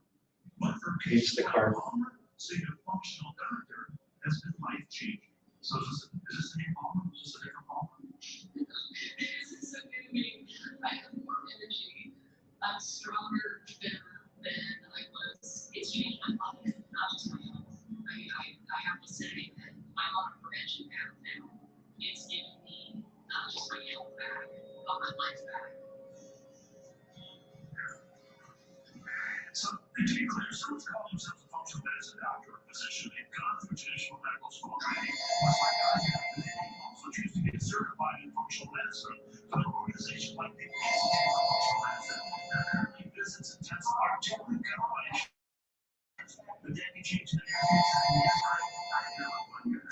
Speaker 6: But for patients like
Speaker 1: Instacart.
Speaker 6: Palmer, seeing a functional doctor has been life-changing. So is this the name Palmer? Is this a different Palmer?
Speaker 9: It's so good to me. I have more energy. I'm stronger than I was. It's changed my life, not just my health. I have to say that I'm on a prevention path now. It's giving me not just my health back, but my life back.
Speaker 6: So, and to be clear, someone's calling themselves a functional medicine doctor or physician. They've gone through traditional medical school training, much like I have, and they also choose to get certified in functional medicine from an organization like the Institute for Functional Medicine that currently visits and tests articulate combinations. But that can change in the near future, and that's right, I know one year.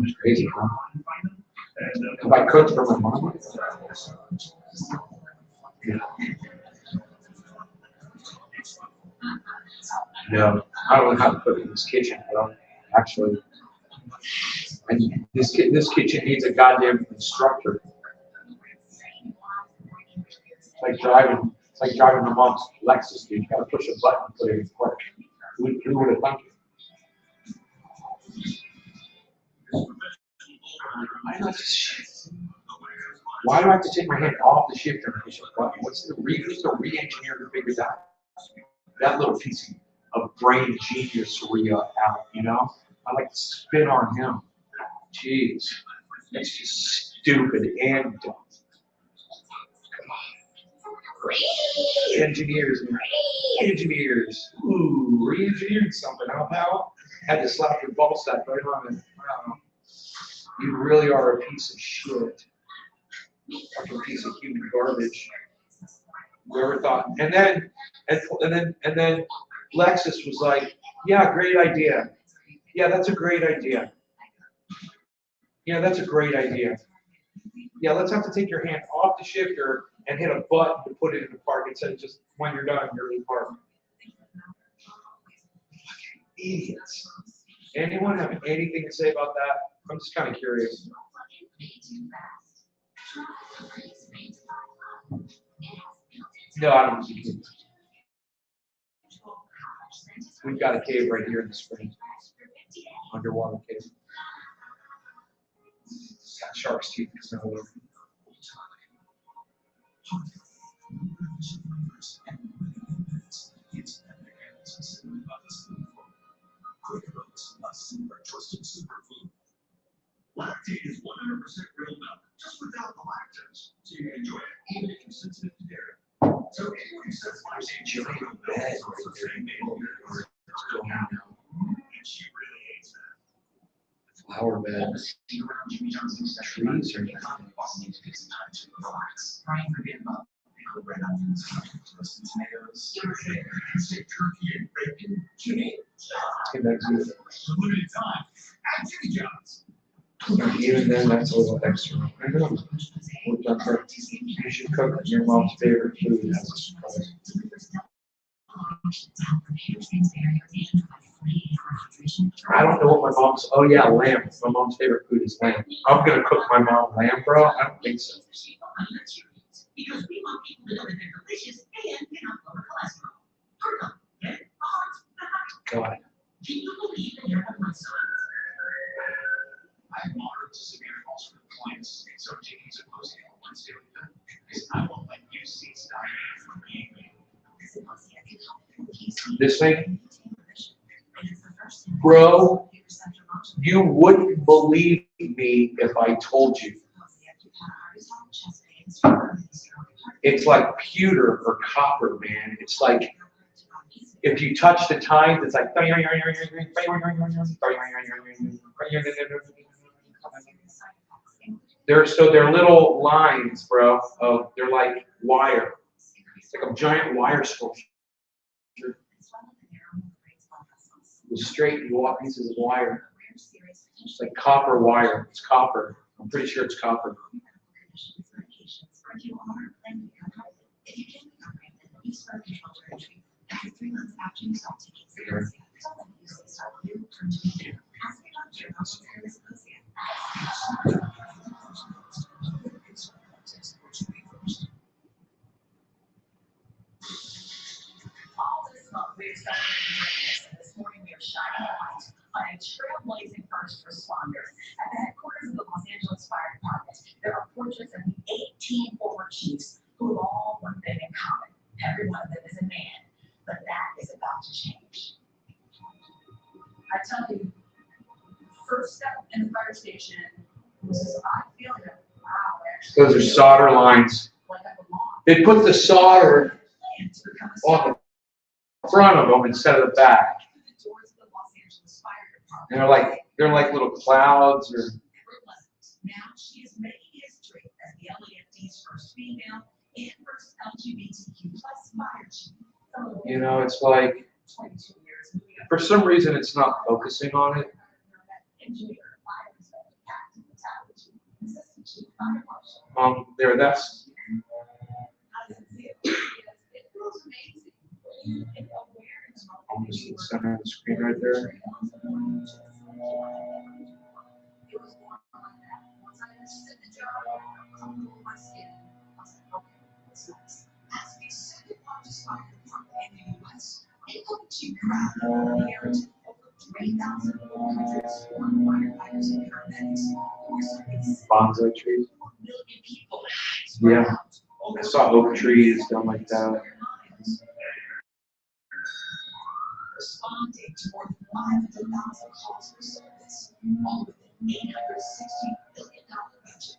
Speaker 1: It's crazy, huh? Have I cooked for my mom? Yeah. No, I don't know how to cook in this kitchen, bro. Actually, and this kitchen needs a goddamn instructor. It's like driving my mom's Lexus, dude. You gotta push a button and put it in park. Who would have thunk it? Why do I have to take my hand off the shift and push a button? Who's the re-engineer who figured that little piece of brain genius out, you know? I like to spit on him. Jeez. That's just stupid and dumb. Re-engineers. Ooh, re-engineered something, huh, pal? Had to slap your ball sack right on it. Wow. You really are a piece of shit. Fucking piece of human garbage.
Speaker 3: Whoever thought, and then Lexus was like, yeah, great idea. Yeah, that's a great idea. Yeah, that's a great idea. Yeah, let's have to take your hand off the shifter and hit a button to put it in the park instead of just when you're done, you're in the park. Idiots. Anyone have anything to say about that? I'm just kind of curious. No, I don't think it. We've got a cave right here in the spring. Underwater cave. Got shark's teeth coming over.
Speaker 6: Lactate is 100% real milk, just without the lactose, so you can enjoy it even if you're sensitive to dairy. So anyone who says lactate is real milk is also saying maple milk is going out now. And she really hates that.
Speaker 3: Flower beds. Trees or
Speaker 6: turkey and bacon, Jimmy.
Speaker 3: Limited
Speaker 6: Limited time at Jimmy John's.
Speaker 3: Even then, that's a little extra. I know. You should cook your mom's favorite food as a surprise. I don't know what my mom's. Oh yeah, lamb. My mom's favorite food is lamb. I'm gonna cook my mom lamb, bro. I don't think so.
Speaker 5: Because we want people to know that they're delicious and cannot lower cholesterol. Get heart.
Speaker 3: God.
Speaker 5: Can you believe that you're on so?
Speaker 6: I am honored to submit calls for clients, and so taking Zeposia once daily because I won't let you see stop from being me.
Speaker 3: This thing, bro, you wouldn't believe me if I told you. It's like pewter or copper, man. It's like if you touch the tines, it's like they're little lines, bro. Of they're like wire. It's like a giant wire sculpture with straight pieces of wire. It's like copper wire. It's copper. I'm pretty sure it's copper.
Speaker 5: This morning we are shining a light on a trailblazing first responder. At the headquarters of the Los Angeles Fire Department, there are portraits of the 18 former chiefs who have all one thing in common. Every one of them is a man, but that is about to change. I tell you, first step in the fire station was I feel that wow, actually.
Speaker 3: Those are solder lines.
Speaker 5: Like I belong.
Speaker 3: They put the solder on the front of them instead of the back. And they're like little clouds or.
Speaker 5: Now she is making history as the LAFD's first female and first LGBTQ plus fire chief.
Speaker 3: You know, it's like for some reason it's not focusing on it. There, that's. Almost in the center of the screen right there. Bonsai trees. Yeah, I saw oak trees done like that.
Speaker 5: Responding to more than 500,000 calls for service, all within $860 billion budget.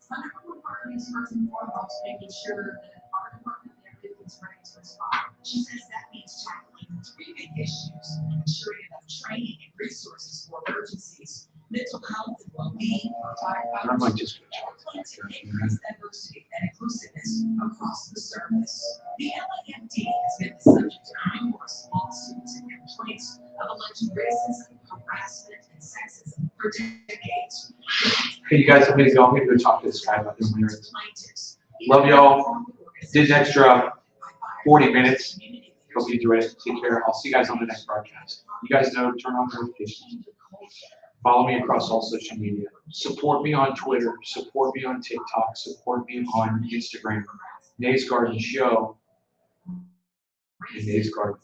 Speaker 5: My number one priority is first and foremost making sure that our department and everything's ready to respond. She says that means tackling three big issues: ensuring enough training and resources for emergencies, mental health and well-being for firefighters.
Speaker 3: I might just go check.
Speaker 5: plan to increase diversity and inclusiveness across the service. The LAFD has been the subject of numerous lawsuits and complaints of alleged racism, harassment, and sexism for decades.
Speaker 10: Hey, you guys, I'm gonna go. I'm gonna go talk to this guy about this later. Love y'all. Did an extra 40 minutes. Hope you enjoyed it. Take care. I'll see you guys on the next broadcast. You guys know, turn on notifications. Follow me across all social media. Support me on Twitter. Support me on TikTok. Support me on Instagram. Nays Garden Show and Nays Garden.